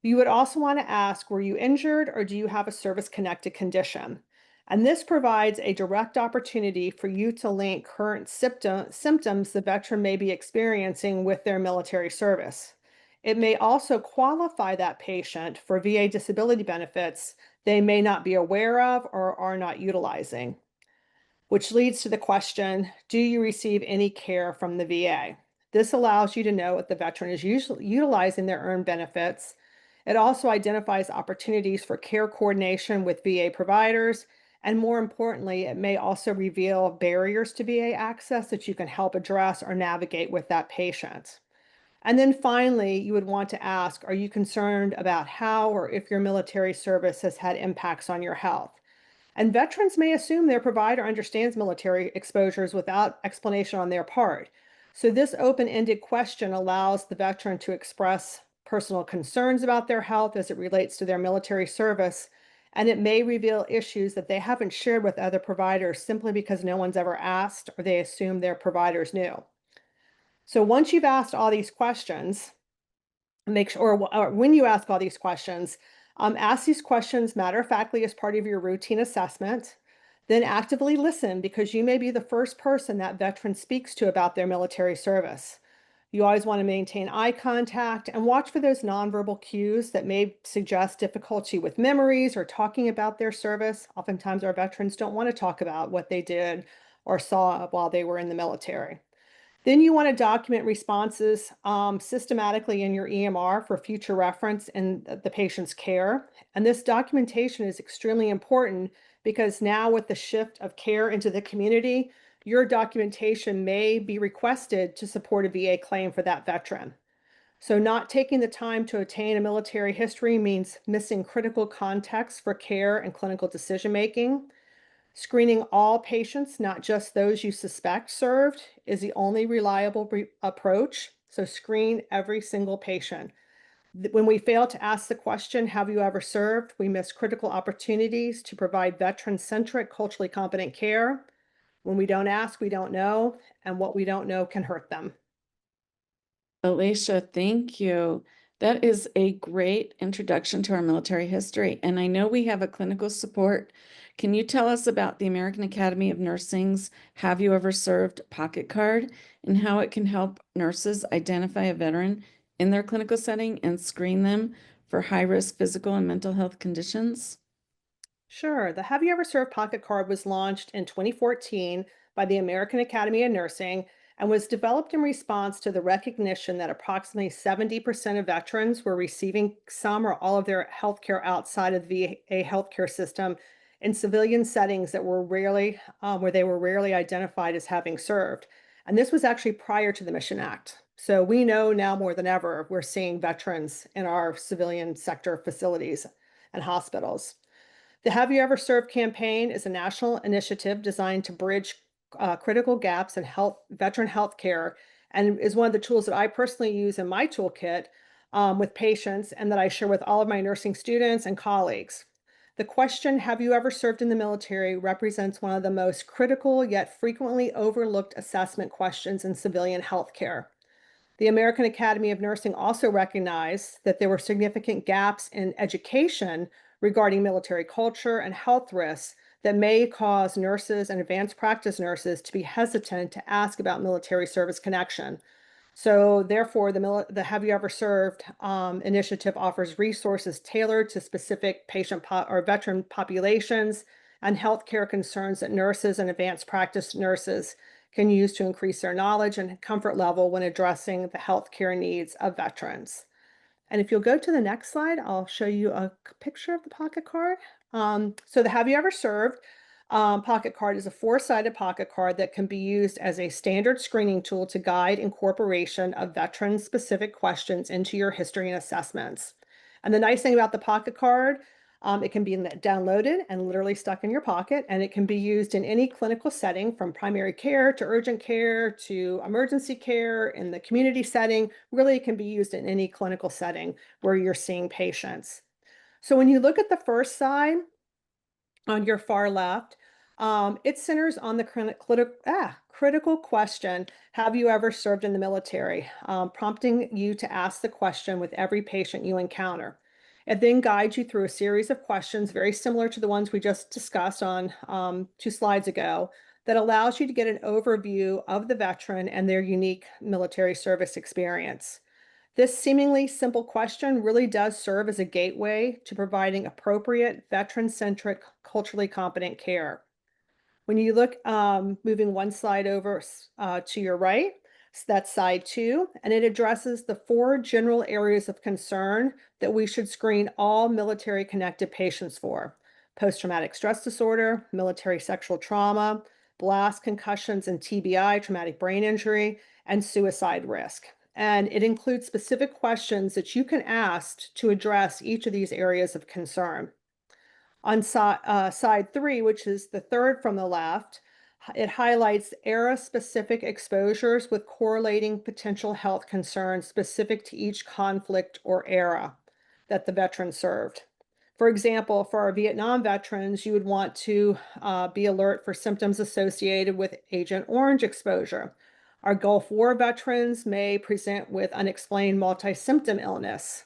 [SPEAKER 3] You would also want to ask, were you injured or do you have a service-connected condition? And this provides a direct opportunity for you to link current symptoms the veteran may be experiencing with their military service. It may also qualify that patient for VA disability benefits they may not be aware of or are not utilizing, which leads to the question, do you receive any care from the VA? This allows you to know if the veteran is utilizing their earned benefits. It also identifies opportunities for care coordination with VA providers. And more importantly, it may also reveal barriers to VA access that you can help address or navigate with that patient. And then finally, you would want to ask, are you concerned about how or if your military service has had impacts on your health? And veterans may assume their provider understands military exposures without explanation on their part. So this open-ended question allows the veteran to express personal concerns about their health as it relates to their military service, and it may reveal issues that they haven't shared with other providers simply because no one's ever asked or they assume their providers knew. So once you've asked all these questions, make sure, or when you ask all these questions, ask these questions matter-of-factly as part of your routine assessment. Then actively listen, because you may be the first person that veteran speaks to about their military service. You always want to maintain eye contact and watch for those nonverbal cues that may suggest difficulty with memories or talking about their service. Oftentimes our veterans don't want to talk about what they did or saw while they were in the military. Then you want to document responses systematically in your EMR for future reference in the patient's care. And this documentation is extremely important because now with the shift of care into the community, your documentation may be requested to support a VA claim for that veteran. So not taking the time to obtain a military history means missing critical context for care and clinical decision-making. Screening all patients, not just those you suspect served, is the only reliable approach. So screen every single patient. When we fail to ask the question, have you ever served, we miss critical opportunities to provide veteran-centric, culturally competent care. When we don't ask, we don't know, and what we don't know can hurt them.
[SPEAKER 1] Alicia, thank you. That is a great introduction to our military history. And I know we have a clinical support. Can you tell us about the American Academy of Nursing's Have You Ever Served pocket card and how it can help nurses identify a veteran in their clinical setting and screen them for high-risk physical and mental health conditions?
[SPEAKER 3] Sure. The Have You Ever Served pocket card was launched in 2014 by the American Academy of Nursing and was developed in response to the recognition that approximately 70% of veterans were receiving some or all of their health care outside of the VA healthcare system in civilian settings that were rarely, where they were rarely identified as having served. And this was actually prior to the Mission Act. So we know now more than ever, we're seeing veterans in our civilian sector facilities and hospitals. The Have You Ever Served campaign is a national initiative designed to bridge critical gaps in veteran health care, and is one of the tools that I personally use in my toolkit with patients and that I share with all of my nursing students and colleagues. The question, have you ever served in the military, represents one of the most critical yet frequently overlooked assessment questions in civilian health care. The American Academy of Nursing also recognized that there were significant gaps in education regarding military culture and health risks that may cause nurses and advanced practice nurses to be hesitant to ask about military service connection. So therefore, the Have You Ever Served initiative offers resources tailored to specific patient or veteran populations and healthcare concerns that nurses and advanced practice nurses can use to increase their knowledge and comfort level when addressing the healthcare needs of veterans. And if you'll go to the next slide, I'll show you a picture of the pocket card. So the Have You Ever Served pocket card is a 4-sided pocket card that can be used as a standard screening tool to guide incorporation of veteran-specific questions into your history and assessments. And the nice thing about the pocket card, it can be downloaded and literally stuck in your pocket, and it can be used in any clinical setting from primary care to urgent care to emergency care in the community setting. Really, it can be used in any clinical setting where you're seeing patients. So when you look at the first side on your far left, it centers on the critical question, have you ever served in the military? Prompting you to ask the question with every patient you encounter. It then guides you through a series of questions very similar to the ones we just discussed on 2 slides ago that allows you to get an overview of the veteran and their unique military service experience. This seemingly simple question really does serve as a gateway to providing appropriate veteran-centric, culturally competent care. When you look, moving one slide over to your right, so that's side 2, and it addresses the 4 general areas of concern that we should screen all military-connected patients for: post-traumatic stress disorder, military sexual trauma, blast, concussions, and TBI, traumatic brain injury, and suicide risk. And it includes specific questions that you can ask to address each of these areas of concern. On side 3, which is the third from the left, it highlights era-specific exposures with correlating potential health concerns specific to each conflict or era that the veteran served. For example, for our Vietnam veterans, you would want to be alert for symptoms associated with Agent Orange exposure. Our Gulf War veterans may present with unexplained multi-symptom illness.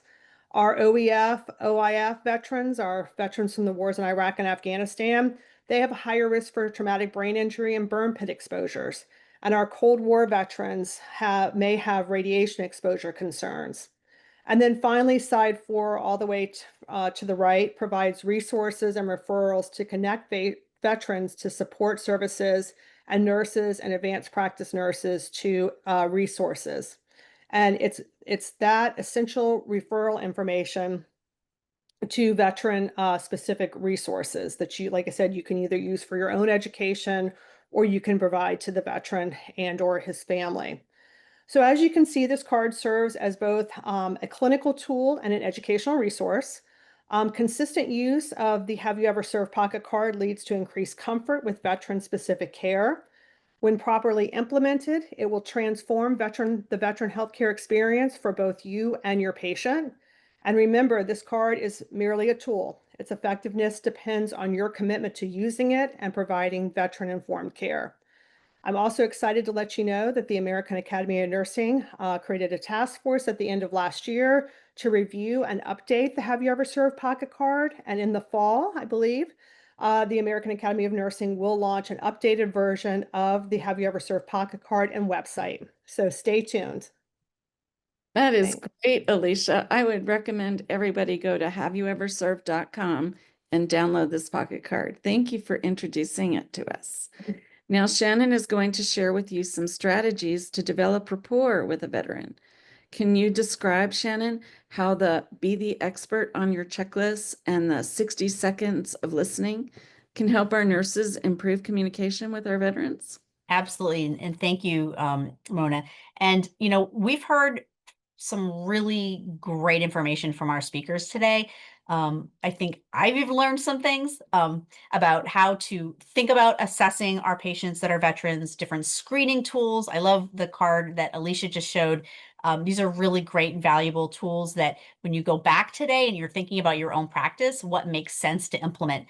[SPEAKER 3] Our OEF, OIF veterans, our veterans from the wars in Iraq and Afghanistan, they have a higher risk for traumatic brain injury and burn pit exposures. And our Cold War veterans may have radiation exposure concerns. And then finally, Side 4, all the way to the right, provides resources and referrals to connect veterans to support services and nurses and advanced practice nurses to resources. And it's that essential referral information to veteran specific resources that you, like I said, you can either use for your own education or you can provide to the veteran and or his family. So as you can see, this card serves as both a clinical tool and an educational resource. Consistent use of the Have You Ever Served pocket card leads to increased comfort with veteran-specific care. When properly implemented, it will transform the veteran healthcare experience for both you and your patient. And remember, this card is merely a tool. Its effectiveness depends on your commitment to using it and providing veteran-informed care. I'm also excited to let you know that the American Academy of Nursing created a task force at the end of last year to review and update the Have You Ever Served pocket card. And in the fall, I believe, the American Academy of Nursing will launch an updated version of the Have You Ever Served pocket card and website. So stay tuned.
[SPEAKER 1] That is great, Alicia. I would recommend everybody go to haveyoueverserved.com and download this pocket card. Thank you for introducing it to us. Now, Shannon is going to share with you some strategies to develop rapport with a veteran. Can you describe, Shannon, how the Be the Expert on Your checklist and the 60 seconds of listening can help our nurses improve communication with our veterans?
[SPEAKER 2] Absolutely. And thank you, Mona. And, we've heard some really great information from our speakers today. I think I've even learned some things about how to think about assessing our patients that are veterans, different screening tools. I love the card that Alicia just showed. These are really great, valuable tools that when you go back today and you're thinking about your own practice, what makes sense to implement.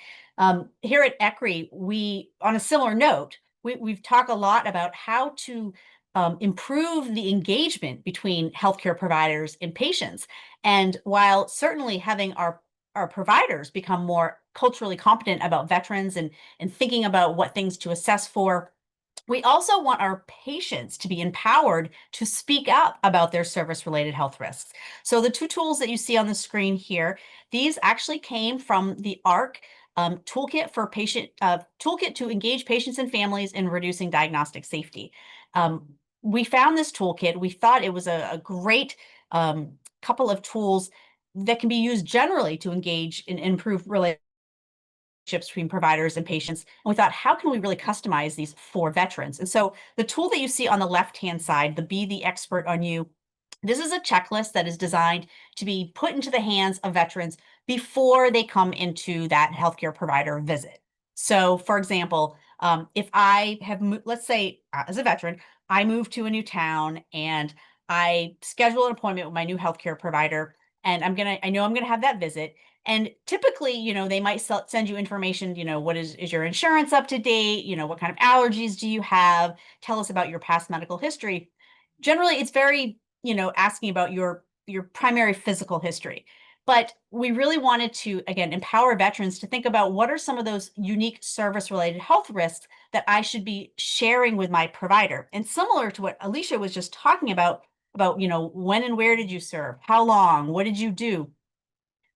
[SPEAKER 2] Here at ECRI, on a similar note, we've talked a lot about how to improve the engagement between healthcare providers and patients. And while certainly having our providers become more culturally competent about veterans and thinking about what things to assess for, we also want our patients to be empowered to speak up about their service-related health risks. So the two tools that you see on the screen here, these actually came from the ARC toolkit for toolkit to engage patients and families in reducing diagnostic safety. We found this toolkit. We thought it was a great couple of tools that can be used generally to engage and improve relationships between providers and patients. And we thought, how can we really customize these for veterans? And so the tool that you see on the left-hand side, the Be the Expert on You, this is a checklist that is designed to be put into the hands of veterans before they come into that healthcare provider visit. So, for example, if I have, let's say, as a veteran, I move to a new town and I schedule an appointment with my new healthcare provider, and I know I'm gonna have that visit. And typically, they might send you information, what is your insurance up to date? What kind of allergies do you have? Tell us about your past medical history. Generally, it's very, asking about your primary physical history. But we really wanted to, again, empower veterans to think about what are some of those unique service-related health risks that I should be sharing with my provider. And similar to what Alicia was just talking about, when and where did you serve? How long? What did you do?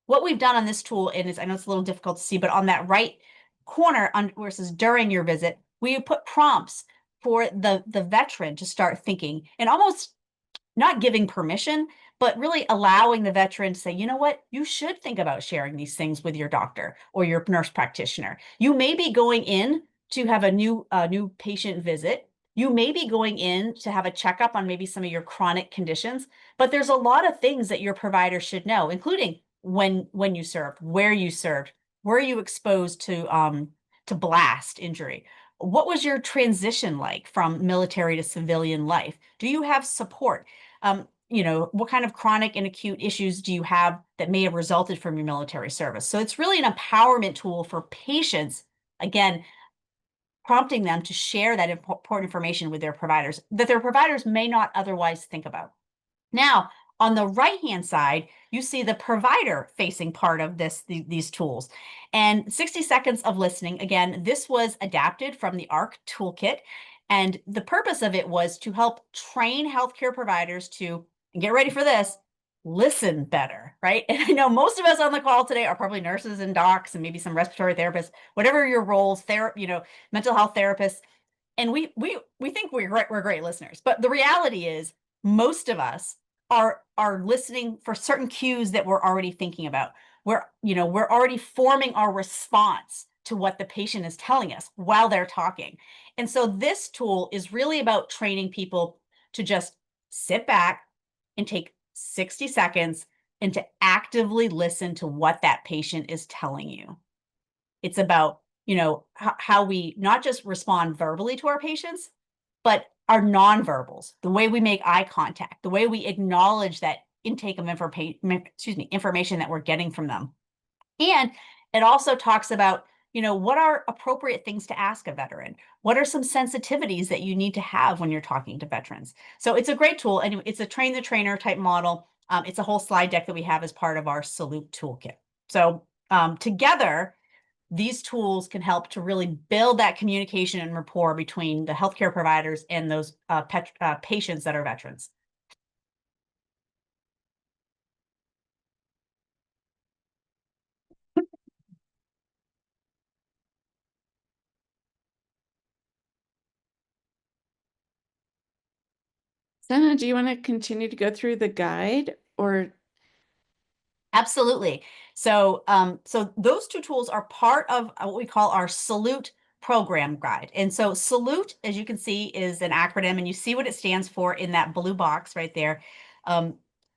[SPEAKER 2] What we've done on this tool, and I know it's a little difficult to see, but on that right corner where it says during your visit, we put prompts for the veteran to start thinking and almost not giving permission, but really allowing the veteran to say, you know what, you should think about sharing these things with your doctor or your nurse practitioner. You may be going in to have a new patient visit. You may be going in to have a checkup on maybe some of your chronic conditions, but there's a lot of things that your provider should know, including when you served, where you served, were you exposed to blast injury? What was your transition like from military to civilian life? Do you have support? What kind of chronic and acute issues do you have that may have resulted from your military service? So it's really an empowerment tool for patients, again, prompting them to share that important information with their providers that their providers may not otherwise think about. Now, on the right-hand side, you see the provider-facing part of these tools. And 60 seconds of listening, again, this was adapted from the ARC toolkit. And the purpose of it was to help train healthcare providers to, and get ready for this, listen better, right? And I know most of us on the call today are probably nurses and docs and maybe some respiratory therapists, whatever your roles, mental health therapists. And we think we're great listeners. But the reality is most of us are listening for certain cues that we're already thinking about. We're already forming our response to what the patient is telling us while they're talking. And so this tool is really about training people to just sit back and take 60 seconds and to actively listen to what that patient is telling you. It's about, how we not just respond verbally to our patients, but our nonverbals, the way we make eye contact, the way we acknowledge that intake of information that we're getting from them. And it also talks about, what are appropriate things to ask a veteran? What are some sensitivities that you need to have when you're talking to veterans? So it's a great tool, and it's a train the trainer type model. It's a whole slide deck that we have as part of our Salute toolkit. So together, these tools can help to really build that communication and rapport between the healthcare providers and those patients that are veterans.
[SPEAKER 1] Sana, do you want to continue to go through the guide or?
[SPEAKER 2] Absolutely. So, so those two tools are part of what we call our Salute program guide. And so Salute, as you can see, is an acronym, and you see what it stands for in that blue box right there.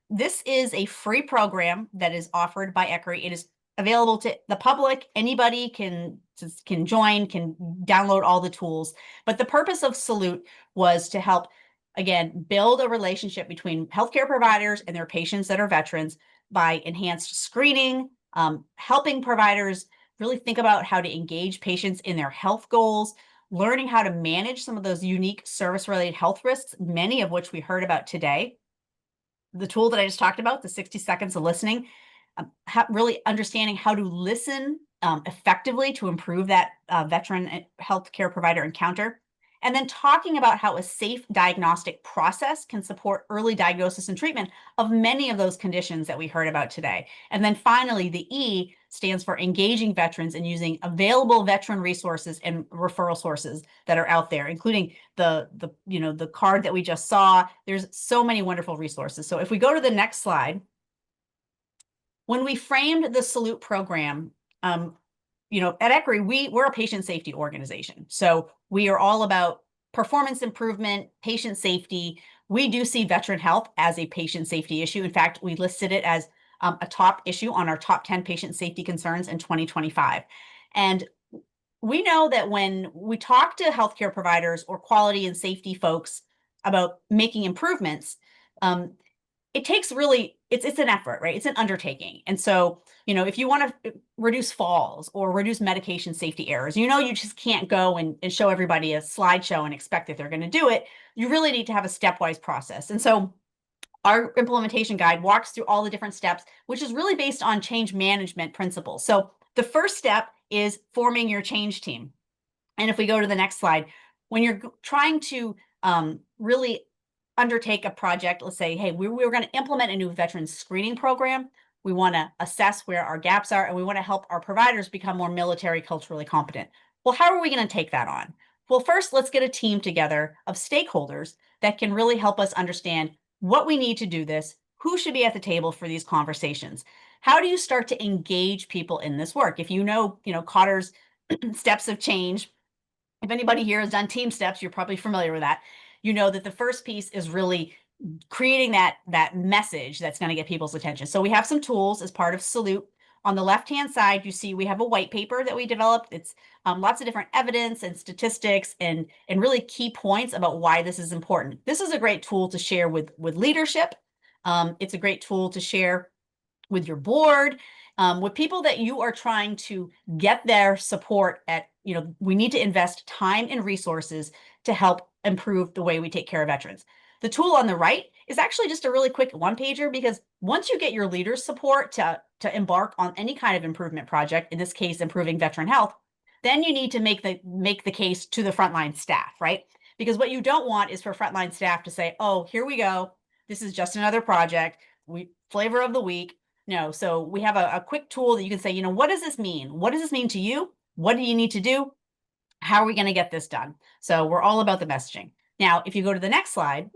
[SPEAKER 2] This is a free program that is offered by ECRI. It is available to the public. Anybody can join, can download all the tools. But the purpose of Salute was to help, again, build a relationship between healthcare providers and their patients that are veterans by enhanced screening, helping providers really think about how to engage patients in their health goals, learning how to manage some of those unique service-related health risks, many of which we heard about today. The tool that I just talked about, the 60 seconds of listening, really understanding how to listen effectively to improve that veteran healthcare provider encounter. And then talking about how a safe diagnostic process can support early diagnosis and treatment of many of those conditions that we heard about today. And then finally, the E stands for engaging veterans and using available veteran resources and referral sources that are out there, including the card that we just saw. There's so many wonderful resources. So if we go to the next slide, when we framed the Salute program, at ECRI, we're a patient safety organization. So we are all about performance improvement, patient safety. We do see veteran health as a patient safety issue. In fact, we listed it as a top issue on our top 10 patient safety concerns in 2025. And we know that when we talk to healthcare providers or quality and safety folks about making improvements, it takes it's an effort, right? It's an undertaking. And so, if you want to reduce falls or reduce medication safety errors, you just can't go and show everybody a slideshow and expect that they're going to do it. You really need to have a stepwise process. And so our implementation guide walks through all the different steps, which is really based on change management principles. So the first step is forming your change team. And if we go to the next slide, when you're trying to really undertake a project, let's say, hey, we're going to implement a new veteran screening program. We want to assess where our gaps are, and we want to help our providers become more military culturally competent. Well, how are we going to take that on? Well, first, let's get a team together of stakeholders that can really help us understand what we need to do this, who should be at the table for these conversations. How do you start to engage people in this work? If Cotter's steps of change, if anybody here has done team steps, you're probably familiar with that. You know that the first piece is really creating that message that's going to get people's attention. So we have some tools as part of Salute. On the left-hand side, you see we have a white paper that we developed. It's lots of different evidence and statistics and really key points about why this is important. This is a great tool to share with leadership. It's a great tool to share with your board. with people that you are trying to get their support at, we need to invest time and resources to help improve the way we take care of veterans. The tool on the right is actually just a really quick one-pager, because once you get your leaders' support to embark on any kind of improvement project, in this case, improving veteran health, then you need to make the case to the frontline staff, right? Because what you don't want is for frontline staff to say, oh, here we go. This is just another project. Flavor of the week. No, so we have a quick tool that you can say, what does this mean? What does this mean to you? What do you need to do? How are we going to get this done? So we're all about the messaging. Now, if you go to the next slide,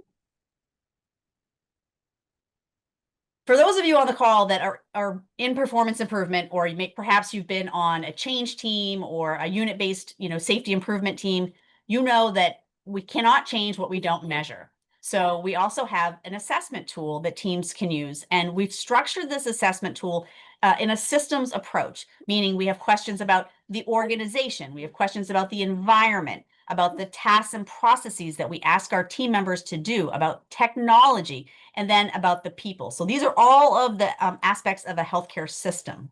[SPEAKER 2] for those of you on the call that are in performance improvement, or perhaps you've been on a change team or a unit-based, safety improvement team, you know that we cannot change what we don't measure. So we also have an assessment tool that teams can use, and we've structured this assessment tool in a systems approach, meaning we have questions about the organization, we have questions about the environment, about the tasks and processes that we ask our team members to do, about technology, and then about the people. So these are all of the aspects of a healthcare system.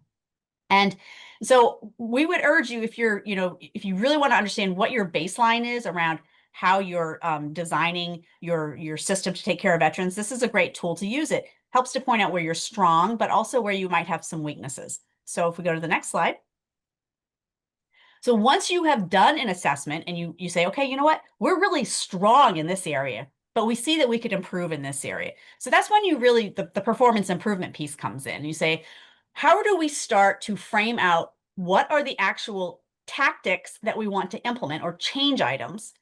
[SPEAKER 2] And so we would urge you, if you really want to understand what your baseline is around how you're designing your system to take care of veterans, this is a great tool to use. It helps to point out where you're strong, but also where you might have some weaknesses. So if we go to the next slide. So once you have done an assessment and you say, okay, you know what, we're really strong in this area, but we see that we could improve in this area. So that's when you really, the performance improvement piece comes in. You say, how do we start to frame out what are the actual tactics that we want to implement, or change items?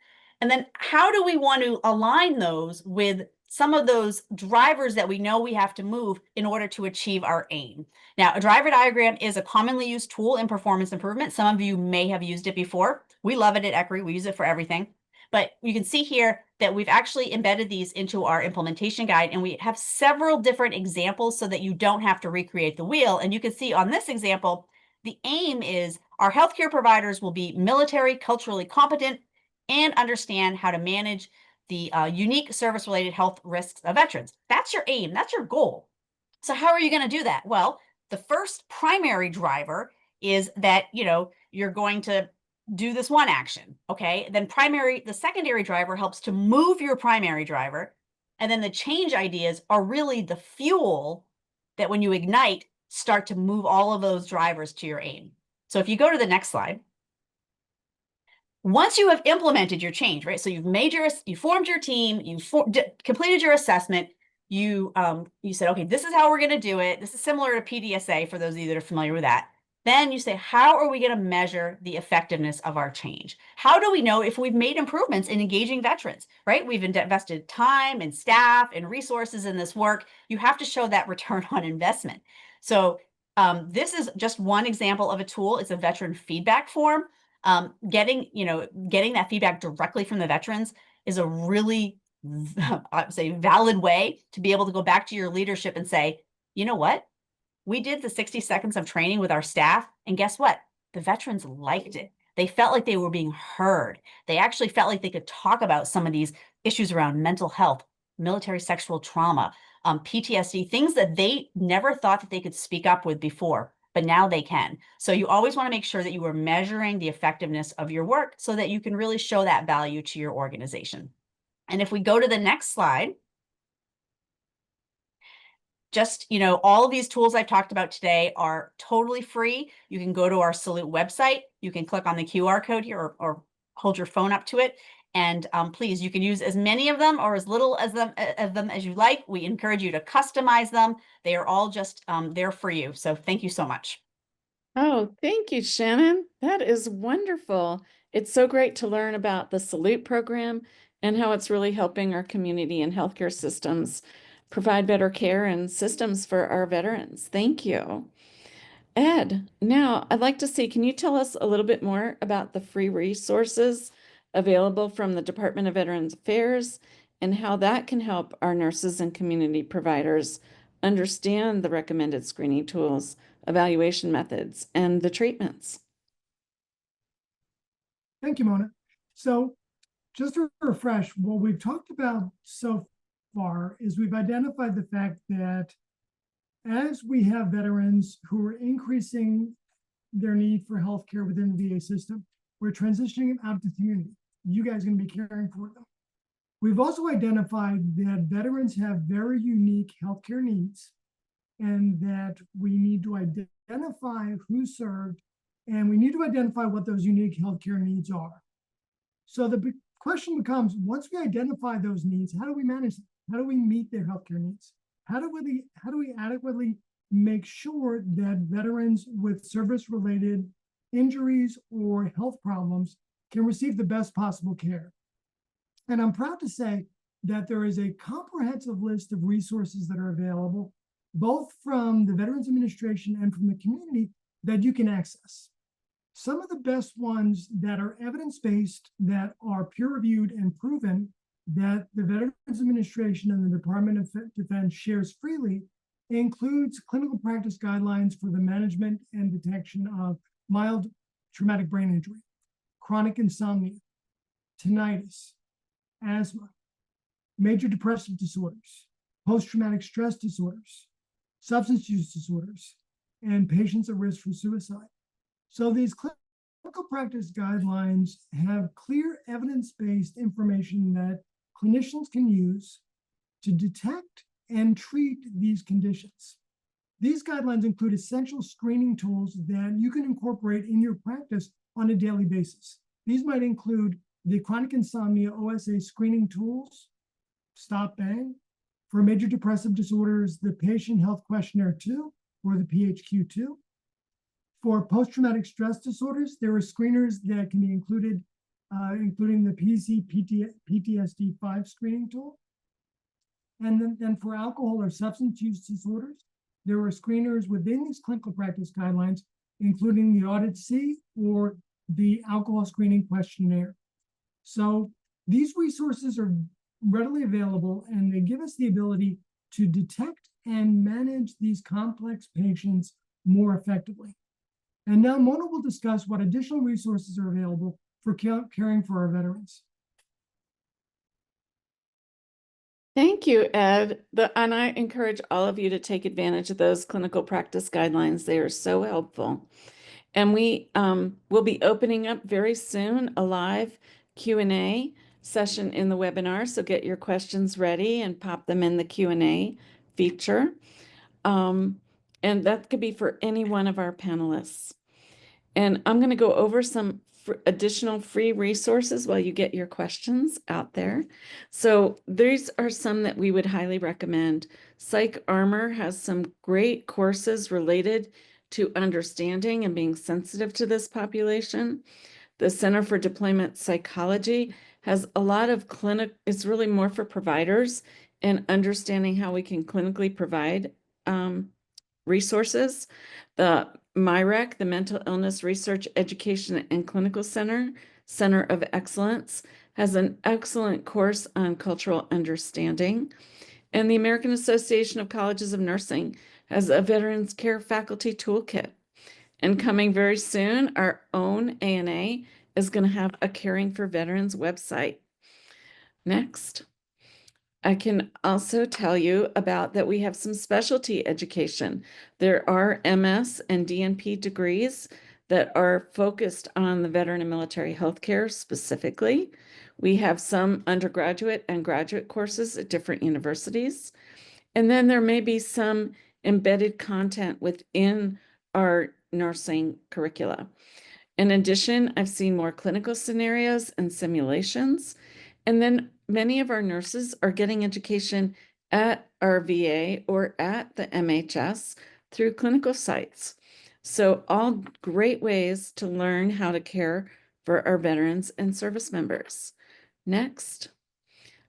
[SPEAKER 2] And then how do we want to align those with some of those drivers that we know we have to move in order to achieve our aim? Now, a driver diagram is a commonly used tool in performance improvement. Some of you may have used it before. We love it at ECRI. We use it for everything. But you can see here that we've actually embedded these into our implementation guide, and we have several different examples so that you don't have to recreate the wheel. And you can see on this example, the aim is our healthcare providers will be military, culturally competent, and understand how to manage the unique service-related health risks of veterans. That's your aim. That's your goal. So how are you going to do that? Well, the first primary driver is that, you're going to do this one action. Okay. Then the secondary driver helps to move your primary driver. And then the change ideas are really the fuel that, when you ignite, start to move all of those drivers to your aim. So if you go to the next slide, once you have implemented your change, right? So you formed your team, completed your assessment, you said, okay, this is how we're going to do it. This is similar to PDSA for those of you that are familiar with that. Then you say, how are we going to measure the effectiveness of our change? How do we know if we've made improvements in engaging veterans, right? We've invested time and staff and resources in this work. You have to show that return on investment. So this is just one example of a tool. It's a veteran feedback form. Getting that feedback directly from the veterans is a really, I'd say, valid way to be able to go back to your leadership and say, you know what? We did the 60 seconds of training with our staff, and guess what? The veterans liked it. They felt like they were being heard. They actually felt like they could talk about some of these issues around mental health, military sexual trauma, PTSD, things that they never thought that they could speak up with before, but now they can. So you always want to make sure that you are measuring the effectiveness of your work so that you can really show that value to your organization. And if we go to the next slide, just, all of these tools I've talked about today are totally free. You can go to our Salute website. You can click on the QR code here, or hold your phone up to it. And please, you can use as many of them or as little of them as you like. We encourage you to customize them. They are all just there for you. So thank you so much.
[SPEAKER 1] Oh, thank you, Shannon. That is wonderful. It's so great to learn about the Salute program and how it's really helping our community and healthcare systems provide better care and systems for our veterans. Thank you. Ed, now I'd like to see, can you tell us a little bit more about the free resources available from the Department of Veterans Affairs and how that can help our nurses and community providers understand the recommended screening tools, evaluation methods, and the treatments?
[SPEAKER 4] Thank you, Mona. So just to refresh, what we've talked about so far is we've identified the fact that as we have veterans who are increasing their need for healthcare within the VA system, we're transitioning them out to the community. You guys are going to be caring for them. We've also identified that veterans have very unique healthcare needs, and that we need to identify who served, and we need to identify what those unique healthcare needs are. So the big question becomes, once we identify those needs, how do we manage them? How do we meet their healthcare needs? How do we adequately make sure that veterans with service-related injuries or health problems can receive the best possible care? And I'm proud to say that there is a comprehensive list of resources that are available, both from the Veterans Administration and from the community, that you can access. Some of the best ones that are evidence-based, that are peer-reviewed and proven, that the Veterans Administration and the Department of Defense shares freely, includes clinical practice guidelines for the management and detection of mild traumatic brain injury, chronic insomnia, tinnitus, asthma, major depressive disorders, post-traumatic stress disorders, substance use disorders, and patients at risk for suicide. So these clinical practice guidelines have clear evidence-based information that clinicians can use to detect and treat these conditions. These guidelines include essential screening tools that you can incorporate in your practice on a daily basis. These might include the chronic insomnia OSA screening tools, Stop Bang, for major depressive disorders, the Patient Health Questionnaire 2, or the PHQ-2. For post-traumatic stress disorders, there are screeners that can be included, including the PTSD-5 screening tool. And then for alcohol or substance use disorders, there are screeners within these clinical practice guidelines, including the Audit C or the Alcohol Screening Questionnaire. So these resources are readily available, and they give us the ability to detect and manage these complex patients more effectively. And now Mona will discuss what additional resources are available for caring for our veterans.
[SPEAKER 1] Thank you, Ed. And I encourage all of you to take advantage of those clinical practice guidelines. They are so helpful. And we will be opening up very soon a live Q&A session in the webinar. So get your questions ready and pop them in the Q&A feature. And that could be for any one of our panelists. And I'm going to go over some additional free resources while you get your questions out there. So these are some that we would highly recommend. Psych Armor has some great courses related to understanding and being sensitive to this population. The Center for Deployment Psychology has a lot of it's really more for providers and understanding how we can clinically provide resources. The MIREC, the Mental Illness Research Education and Clinical Center of Excellence, has an excellent course on cultural understanding. And the American Association of Colleges of Nursing has a Veterans Care Faculty Toolkit. And coming very soon, our own ANA is going to have a Caring for Veterans website. Next. I can also tell you about that we have some specialty education. There are MS and DNP degrees that are focused on the veteran and military healthcare specifically. We have some undergraduate and graduate courses at different universities. And then there may be some embedded content within our nursing curricula. In addition, I've seen more clinical scenarios and simulations. And then many of our nurses are getting education at our VA or at the MHS through clinical sites. So all great ways to learn how to care for our veterans and service members. Next.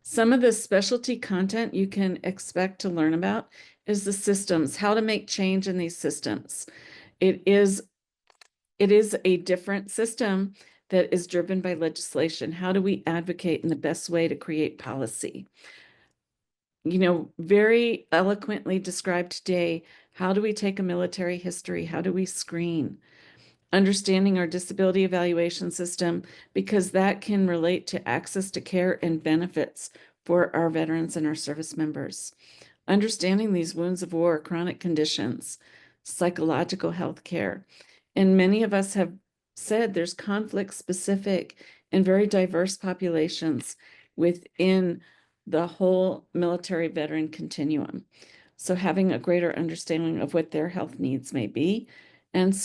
[SPEAKER 1] Some of the specialty content you can expect to learn about is the systems, how to make change in these systems. It is a different system that is driven by legislation. How do we advocate in the best way to create policy? You know, very eloquently described today, how do we take a military history? How do we screen? Understanding our disability evaluation system, because that can relate to access to care and benefits for our veterans and our service members. understanding these wounds of war, chronic conditions, psychological health care. And many of us have said there's conflict specific and very diverse populations within the whole military veteran continuum. So having a greater understanding of what their health needs may be, and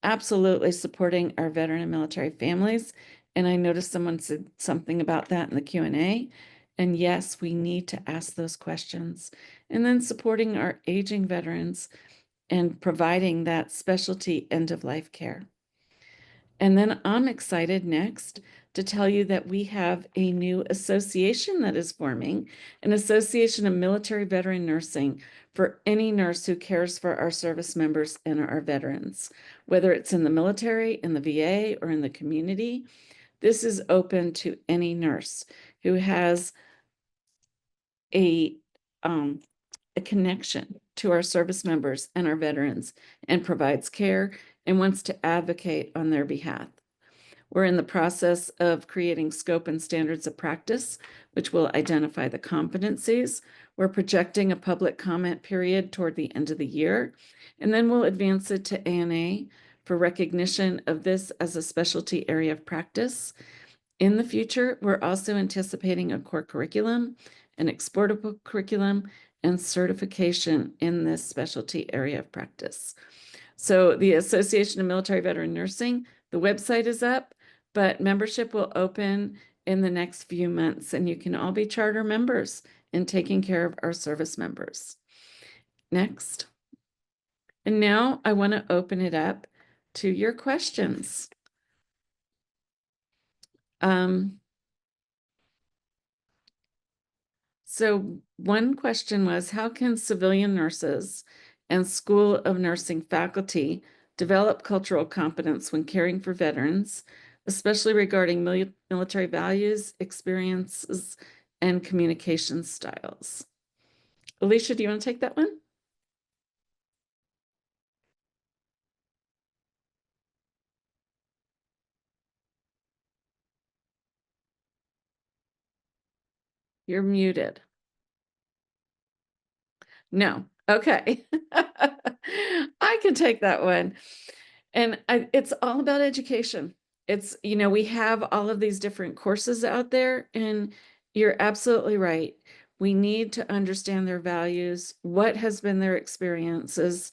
[SPEAKER 1] absolutely supporting our veteran and military families. And I noticed someone said something about that in the Q&A. And yes, we need to ask those questions. And then supporting our aging veterans and providing that specialty end-of-life care. And then I'm excited next to tell you that we have a new association that is forming, an association of military veteran nursing for any nurse who cares for our service members and our veterans, whether it's in the military, in the VA, or in the community. This is open to any nurse who has a connection to our service members and our veterans and provides care and wants to advocate on their behalf. We're in the process of creating scope and standards of practice, which will identify the competencies. We're projecting a public comment period toward the end of the year, and then we'll advance it to ANA for recognition of this as a specialty area of practice. In the future, we're also anticipating a core curriculum, an exportable curriculum, and certification in this specialty area of practice. So the Association of Military Veteran Nursing, the website is up, but membership will open in the next few months, and you can all be charter members in taking care of our service members. Next. And now I want to open it up to your questions. So one question was, how can civilian nurses and School of Nursing faculty develop cultural competence when caring for veterans, especially regarding military values, experiences, and communication styles? Alicia, do you want to take that one? You're muted. No. Okay. I can take that one. And it's all about education. It's, you know, we have all of these different courses out there, and you're absolutely right. We need to understand their values, what has been their experiences,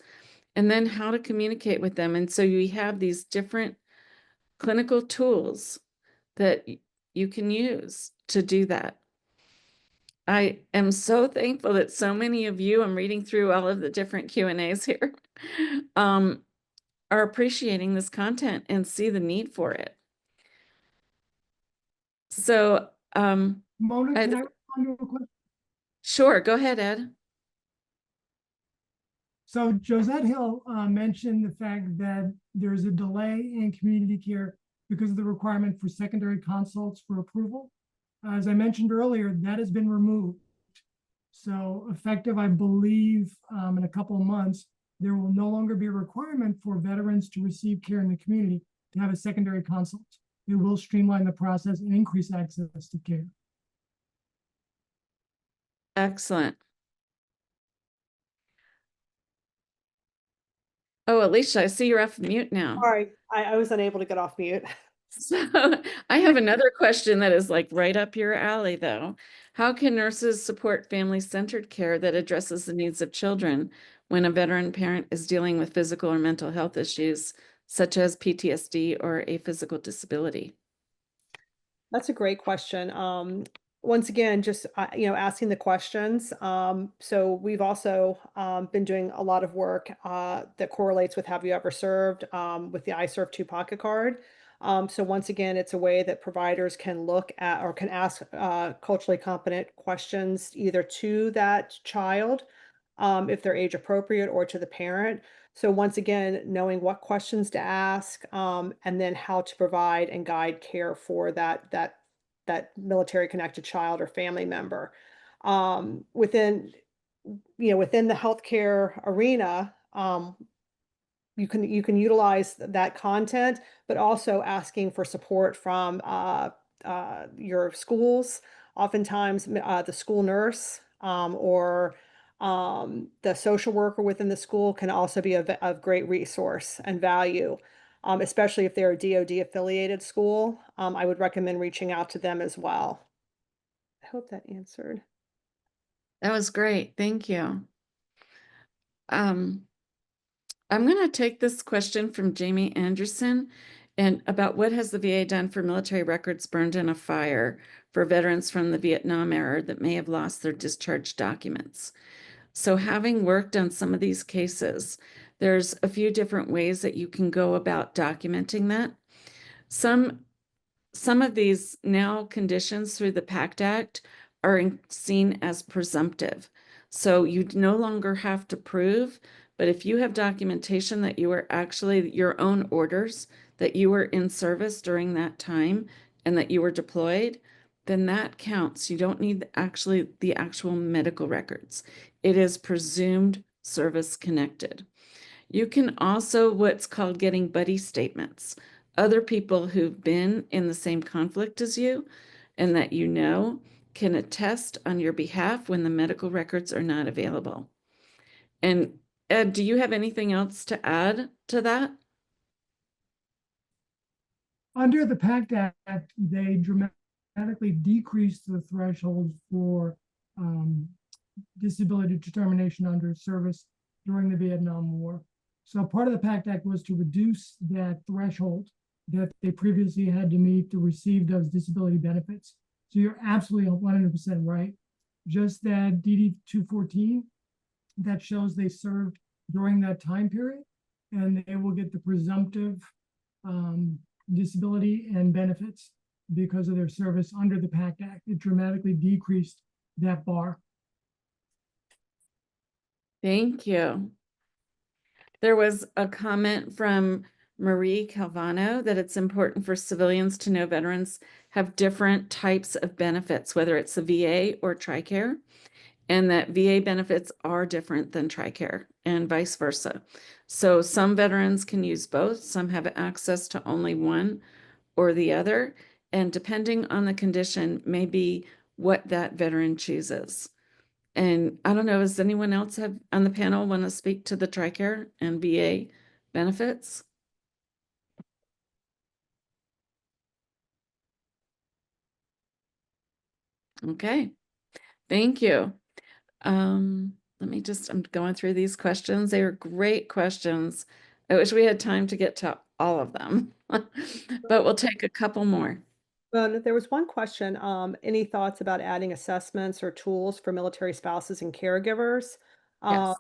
[SPEAKER 1] and then how to communicate with them. And so you have these different clinical tools that you can use to do that. I am so thankful that so many of you, I'm reading through all of the different Q&As here, are appreciating this content and see the need for it. So,
[SPEAKER 4] Mona, can I respond to a question?
[SPEAKER 1] Sure, go ahead, Ed.
[SPEAKER 4] So Josette Hill mentioned the fact that there's a delay in community care because of the requirement for secondary consults for approval. As I mentioned earlier, that has been removed. So effective, I believe, in a couple of months, there will no longer be a requirement for veterans to receive care in the community to have a secondary consult. It will streamline the process and increase access to care.
[SPEAKER 1] Excellent. Oh, Alicia, I see you're off mute now.
[SPEAKER 3] Sorry, I was unable to get off mute.
[SPEAKER 1] So I have another question that is like right up your alley, though. How can nurses support family-centered care that addresses the needs of children when a veteran parent is dealing with physical or mental health issues, such as PTSD or a physical disability?
[SPEAKER 3] That's a great question. Once again, just asking the questions. So we've also been doing a lot of work that correlates with Have You Ever Served with the I Serve 2 pocket card. So once again, it's a way that providers can look at or can ask culturally competent questions either to that child if they're age appropriate or to the parent. So once again, knowing what questions to ask and then how to provide and guide care for that military connected child or family member. Within the healthcare arena, you can utilize that content, but also asking for support from your schools, oftentimes the school nurse or The social worker within the school can also be of great resource and value, especially if they're a DoD affiliated school. I would recommend reaching out to them as well. I hope that answered.
[SPEAKER 1] That was great. Thank you. I'm going to take this question from Jamie Anderson and about what has the VA done for military records burned in a fire for veterans from the Vietnam era that may have lost their discharge documents. So having worked on some of these cases, there's a few different ways that you can go about documenting that. Some of these now conditions through the PACT Act are seen as presumptive. So you no longer have to prove, but if you have documentation that you were actually your own orders, that you were in service during that time and that you were deployed, then that counts. You don't need the actual medical records. It is presumed service connected. You can also what's called getting buddy statements. Other people who've been in the same conflict as you and that you know can attest on your behalf when the medical records are not available. And Ed, do you have anything else to add to that?
[SPEAKER 4] Under the PACT Act, they dramatically decreased the threshold for disability determination under service during the Vietnam War. So part of the PACT Act was to reduce that threshold that they previously had to meet to receive those disability benefits. So you're absolutely 100% right. Just that DD 214, that shows they served during that time period, and they will get the presumptive disability and benefits because of their service under the PACT Act. It dramatically decreased that bar.
[SPEAKER 1] Thank you. There was a comment from Marie Calvano that it's important for civilians to know veterans have different types of benefits, whether it's the VA or TRICARE, and that VA benefits are different than TRICARE and vice versa. So some veterans can use both, some have access to only one or the other, and depending on the condition may be what that veteran chooses. And I don't know, does anyone else have on the panel want to speak to the TRICARE and VA benefits? Okay, thank you. I'm going through these questions. They are great questions. I wish we had time to get to all of them, but we'll take a couple more.
[SPEAKER 3] Well, there was one question, any thoughts about adding assessments or tools for military spouses and caregivers?
[SPEAKER 1] Yes.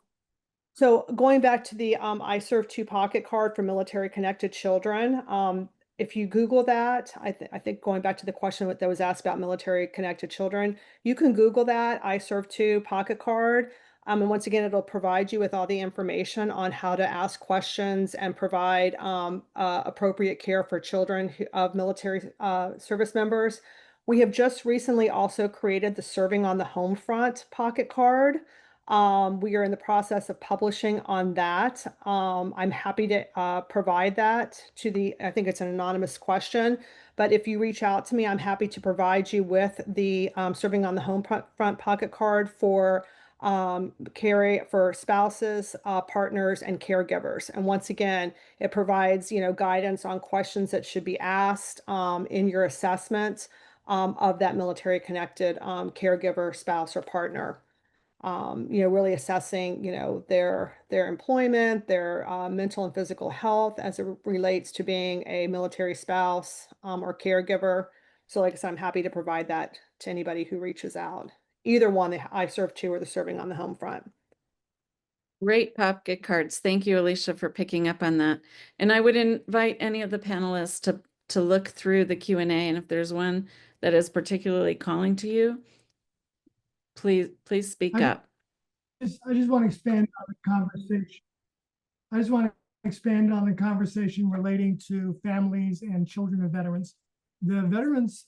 [SPEAKER 3] So going back to the I Serve 2 pocket card for military connected children, if you Google that, I think going back to the question that was asked about military connected children, you can Google that I Serve 2 pocket card. And once again, it'll provide you with all the information on how to ask questions and provide appropriate care for children of military service members. We have just recently also created the Serving on the Home Front pocket card. We are in the process of publishing on that. I'm happy to provide that to I think it's an anonymous question, but if you reach out to me, I'm happy to provide you with the Serving on the Home Front pocket card for for spouses, partners, and caregivers. And once again, it provides, guidance on questions that should be asked in your assessment of that military connected caregiver, spouse, or partner. Really assessing, their employment, their mental and physical health as it relates to being a military spouse or caregiver. So like I said, I'm happy to provide that to anybody who reaches out. Either one, the I Serve 2 or the Serving on the Home Front.
[SPEAKER 1] Great pocket cards. Thank you, Alicia, for picking up on that. And I would invite any of the panelists to look through the Q&A, and if there's one that is particularly calling to you, please speak up.
[SPEAKER 4] I just want to expand on the conversation. I just want to expand on the conversation relating to families and children of veterans. The Veterans,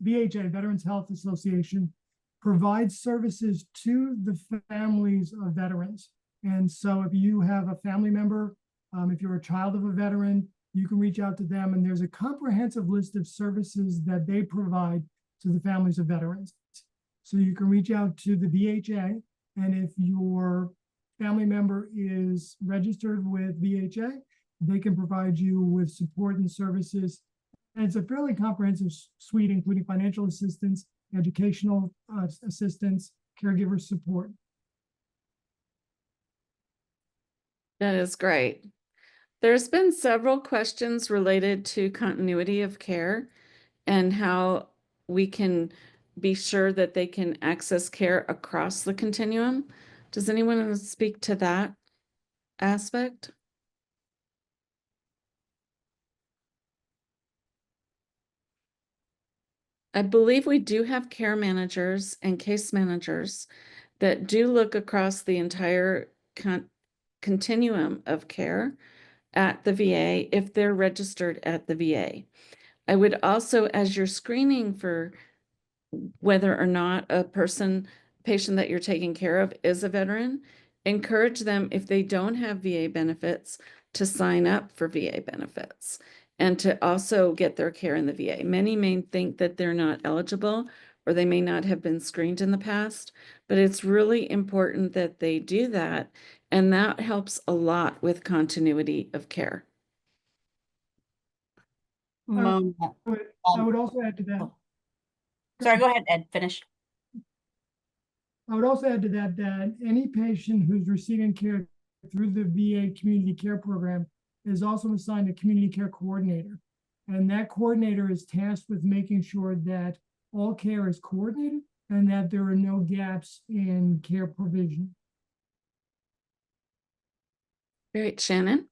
[SPEAKER 4] VHA, Veterans Health Association, provides services to the families of veterans. And so if you have a family member, if you're a child of a veteran, you can reach out to them, and there's a comprehensive list of services that they provide to the families of veterans. So you can reach out to the VHA, And if your family member is registered with VHA, they can provide you with support and services. And it's a fairly comprehensive suite, including financial assistance, educational assistance, caregiver support.
[SPEAKER 1] That is great. There's been several questions related to continuity of care and how we can be sure that they can access care across the continuum. Does anyone want to speak to that aspect? I believe we do have care managers and case managers that do look across the entire continuum of care at the VA if they're registered at the VA. I would also, as you're screening for whether or not a patient that you're taking care of is a veteran, encourage them, if they don't have VA benefits, to sign up for VA benefits and to also get their care in the VA. Many may think that they're not eligible or they may not have been screened in the past, but it's really important that they do that, and that helps a lot with continuity of care.
[SPEAKER 2] Mona.
[SPEAKER 4] I would also add to that.
[SPEAKER 2] Sorry, go ahead, Ed, finish.
[SPEAKER 4] I would also add to that that any patient who's receiving care through the VA community care program is also assigned a community care coordinator. And that coordinator is tasked with making sure that all care is coordinated and that there are no gaps in care provision.
[SPEAKER 1] Great, Shannon.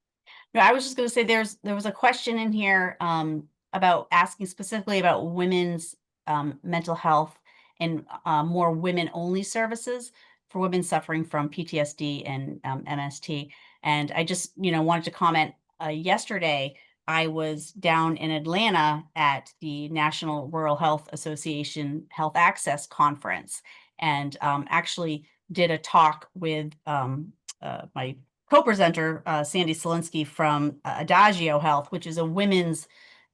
[SPEAKER 2] No, I was just going to say there was a question in here about asking specifically about women's mental health and more women-only services for women suffering from PTSD and MST. And I just, wanted to comment. Yesterday, I was down in Atlanta at the National Rural Health Association Health Access Conference, and actually did a talk with my co-presenter, Sandy Solinsky from Adagio Health, which is a women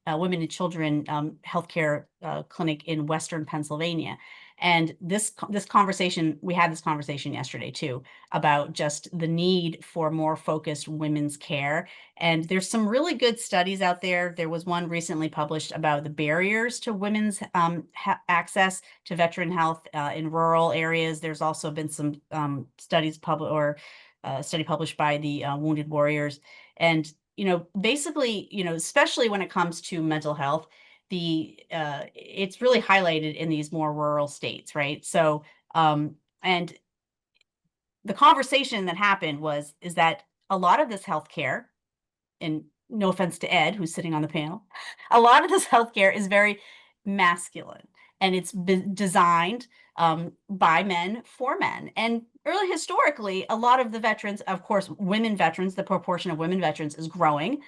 [SPEAKER 2] and children healthcare clinic in Western Pennsylvania. And this conversation, we had this conversation yesterday too, about just the need for more focused women's care. And there's some really good studies out there. There was one recently published about the barriers to women's access to veteran health in rural areas. There's also been some studies study published by the Wounded Warriors. And, basically, especially when it comes to mental health, it's really highlighted in these more rural states, right? So, and the conversation that happened is that a lot of this healthcare, and no offense to Ed, who's sitting on the panel, a lot of this healthcare is very masculine, and it's been designed by men for men. And really historically, a lot of the veterans, of course, women veterans, the proportion of women veterans is growing.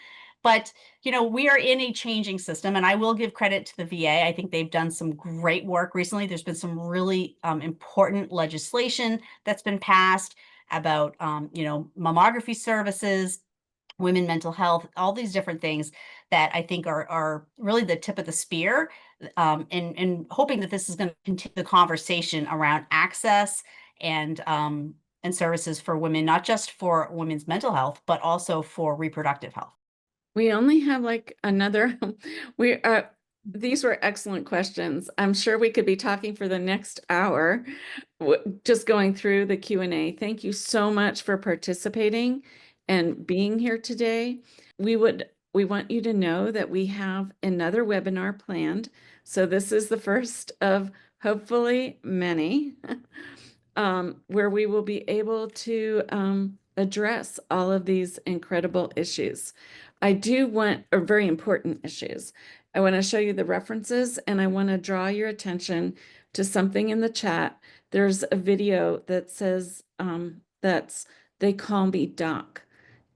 [SPEAKER 2] But, we are in a changing system, and I will give credit to the VA. I think they've done some great work recently. There's been some really important legislation that's been passed about, mammography services, women mental health, all these different things that I think are really the tip of the spear, and hoping that this is going to continue the conversation around access and services for women, not just for women's mental health, but also for reproductive health.
[SPEAKER 1] We only have like another, these were excellent questions. I'm sure we could be talking for the next hour, just going through the Q&A. Thank you so much for participating and being here today. We want you to know that we have another webinar planned. So this is the first of hopefully many, where we will be able to address all of these incredible issues. Very important issues. I want to show you the references, and I want to draw your attention to something in the chat. There's a video that says, they call me Doc,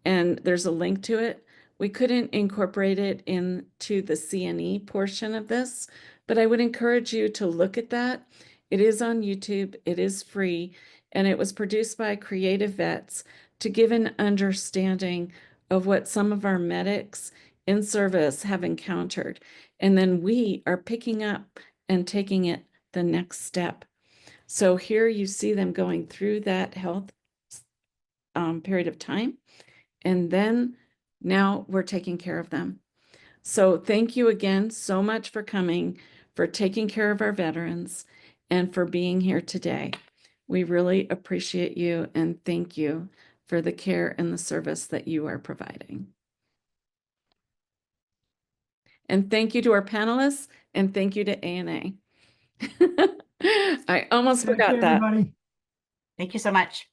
[SPEAKER 1] and there's a link to it. We couldn't incorporate it into the CNE portion of this, but I would encourage you to look at that. It is on YouTube, it is free, and it was produced by Creative Vets to give an understanding of what some of our medics in service have encountered. And then we are picking up and taking it the next step. So here you see them going through that health period of time, and then now we're taking care of them. So thank you again so much for coming, for taking care of our veterans, and for being here today. We really appreciate you and thank you for the care and the service that you are providing. And thank you to our panelists, and thank you to ANA. I almost
[SPEAKER 4] Thank
[SPEAKER 1] forgot
[SPEAKER 4] you,
[SPEAKER 1] that.
[SPEAKER 4] everybody.
[SPEAKER 2] Thank you so much.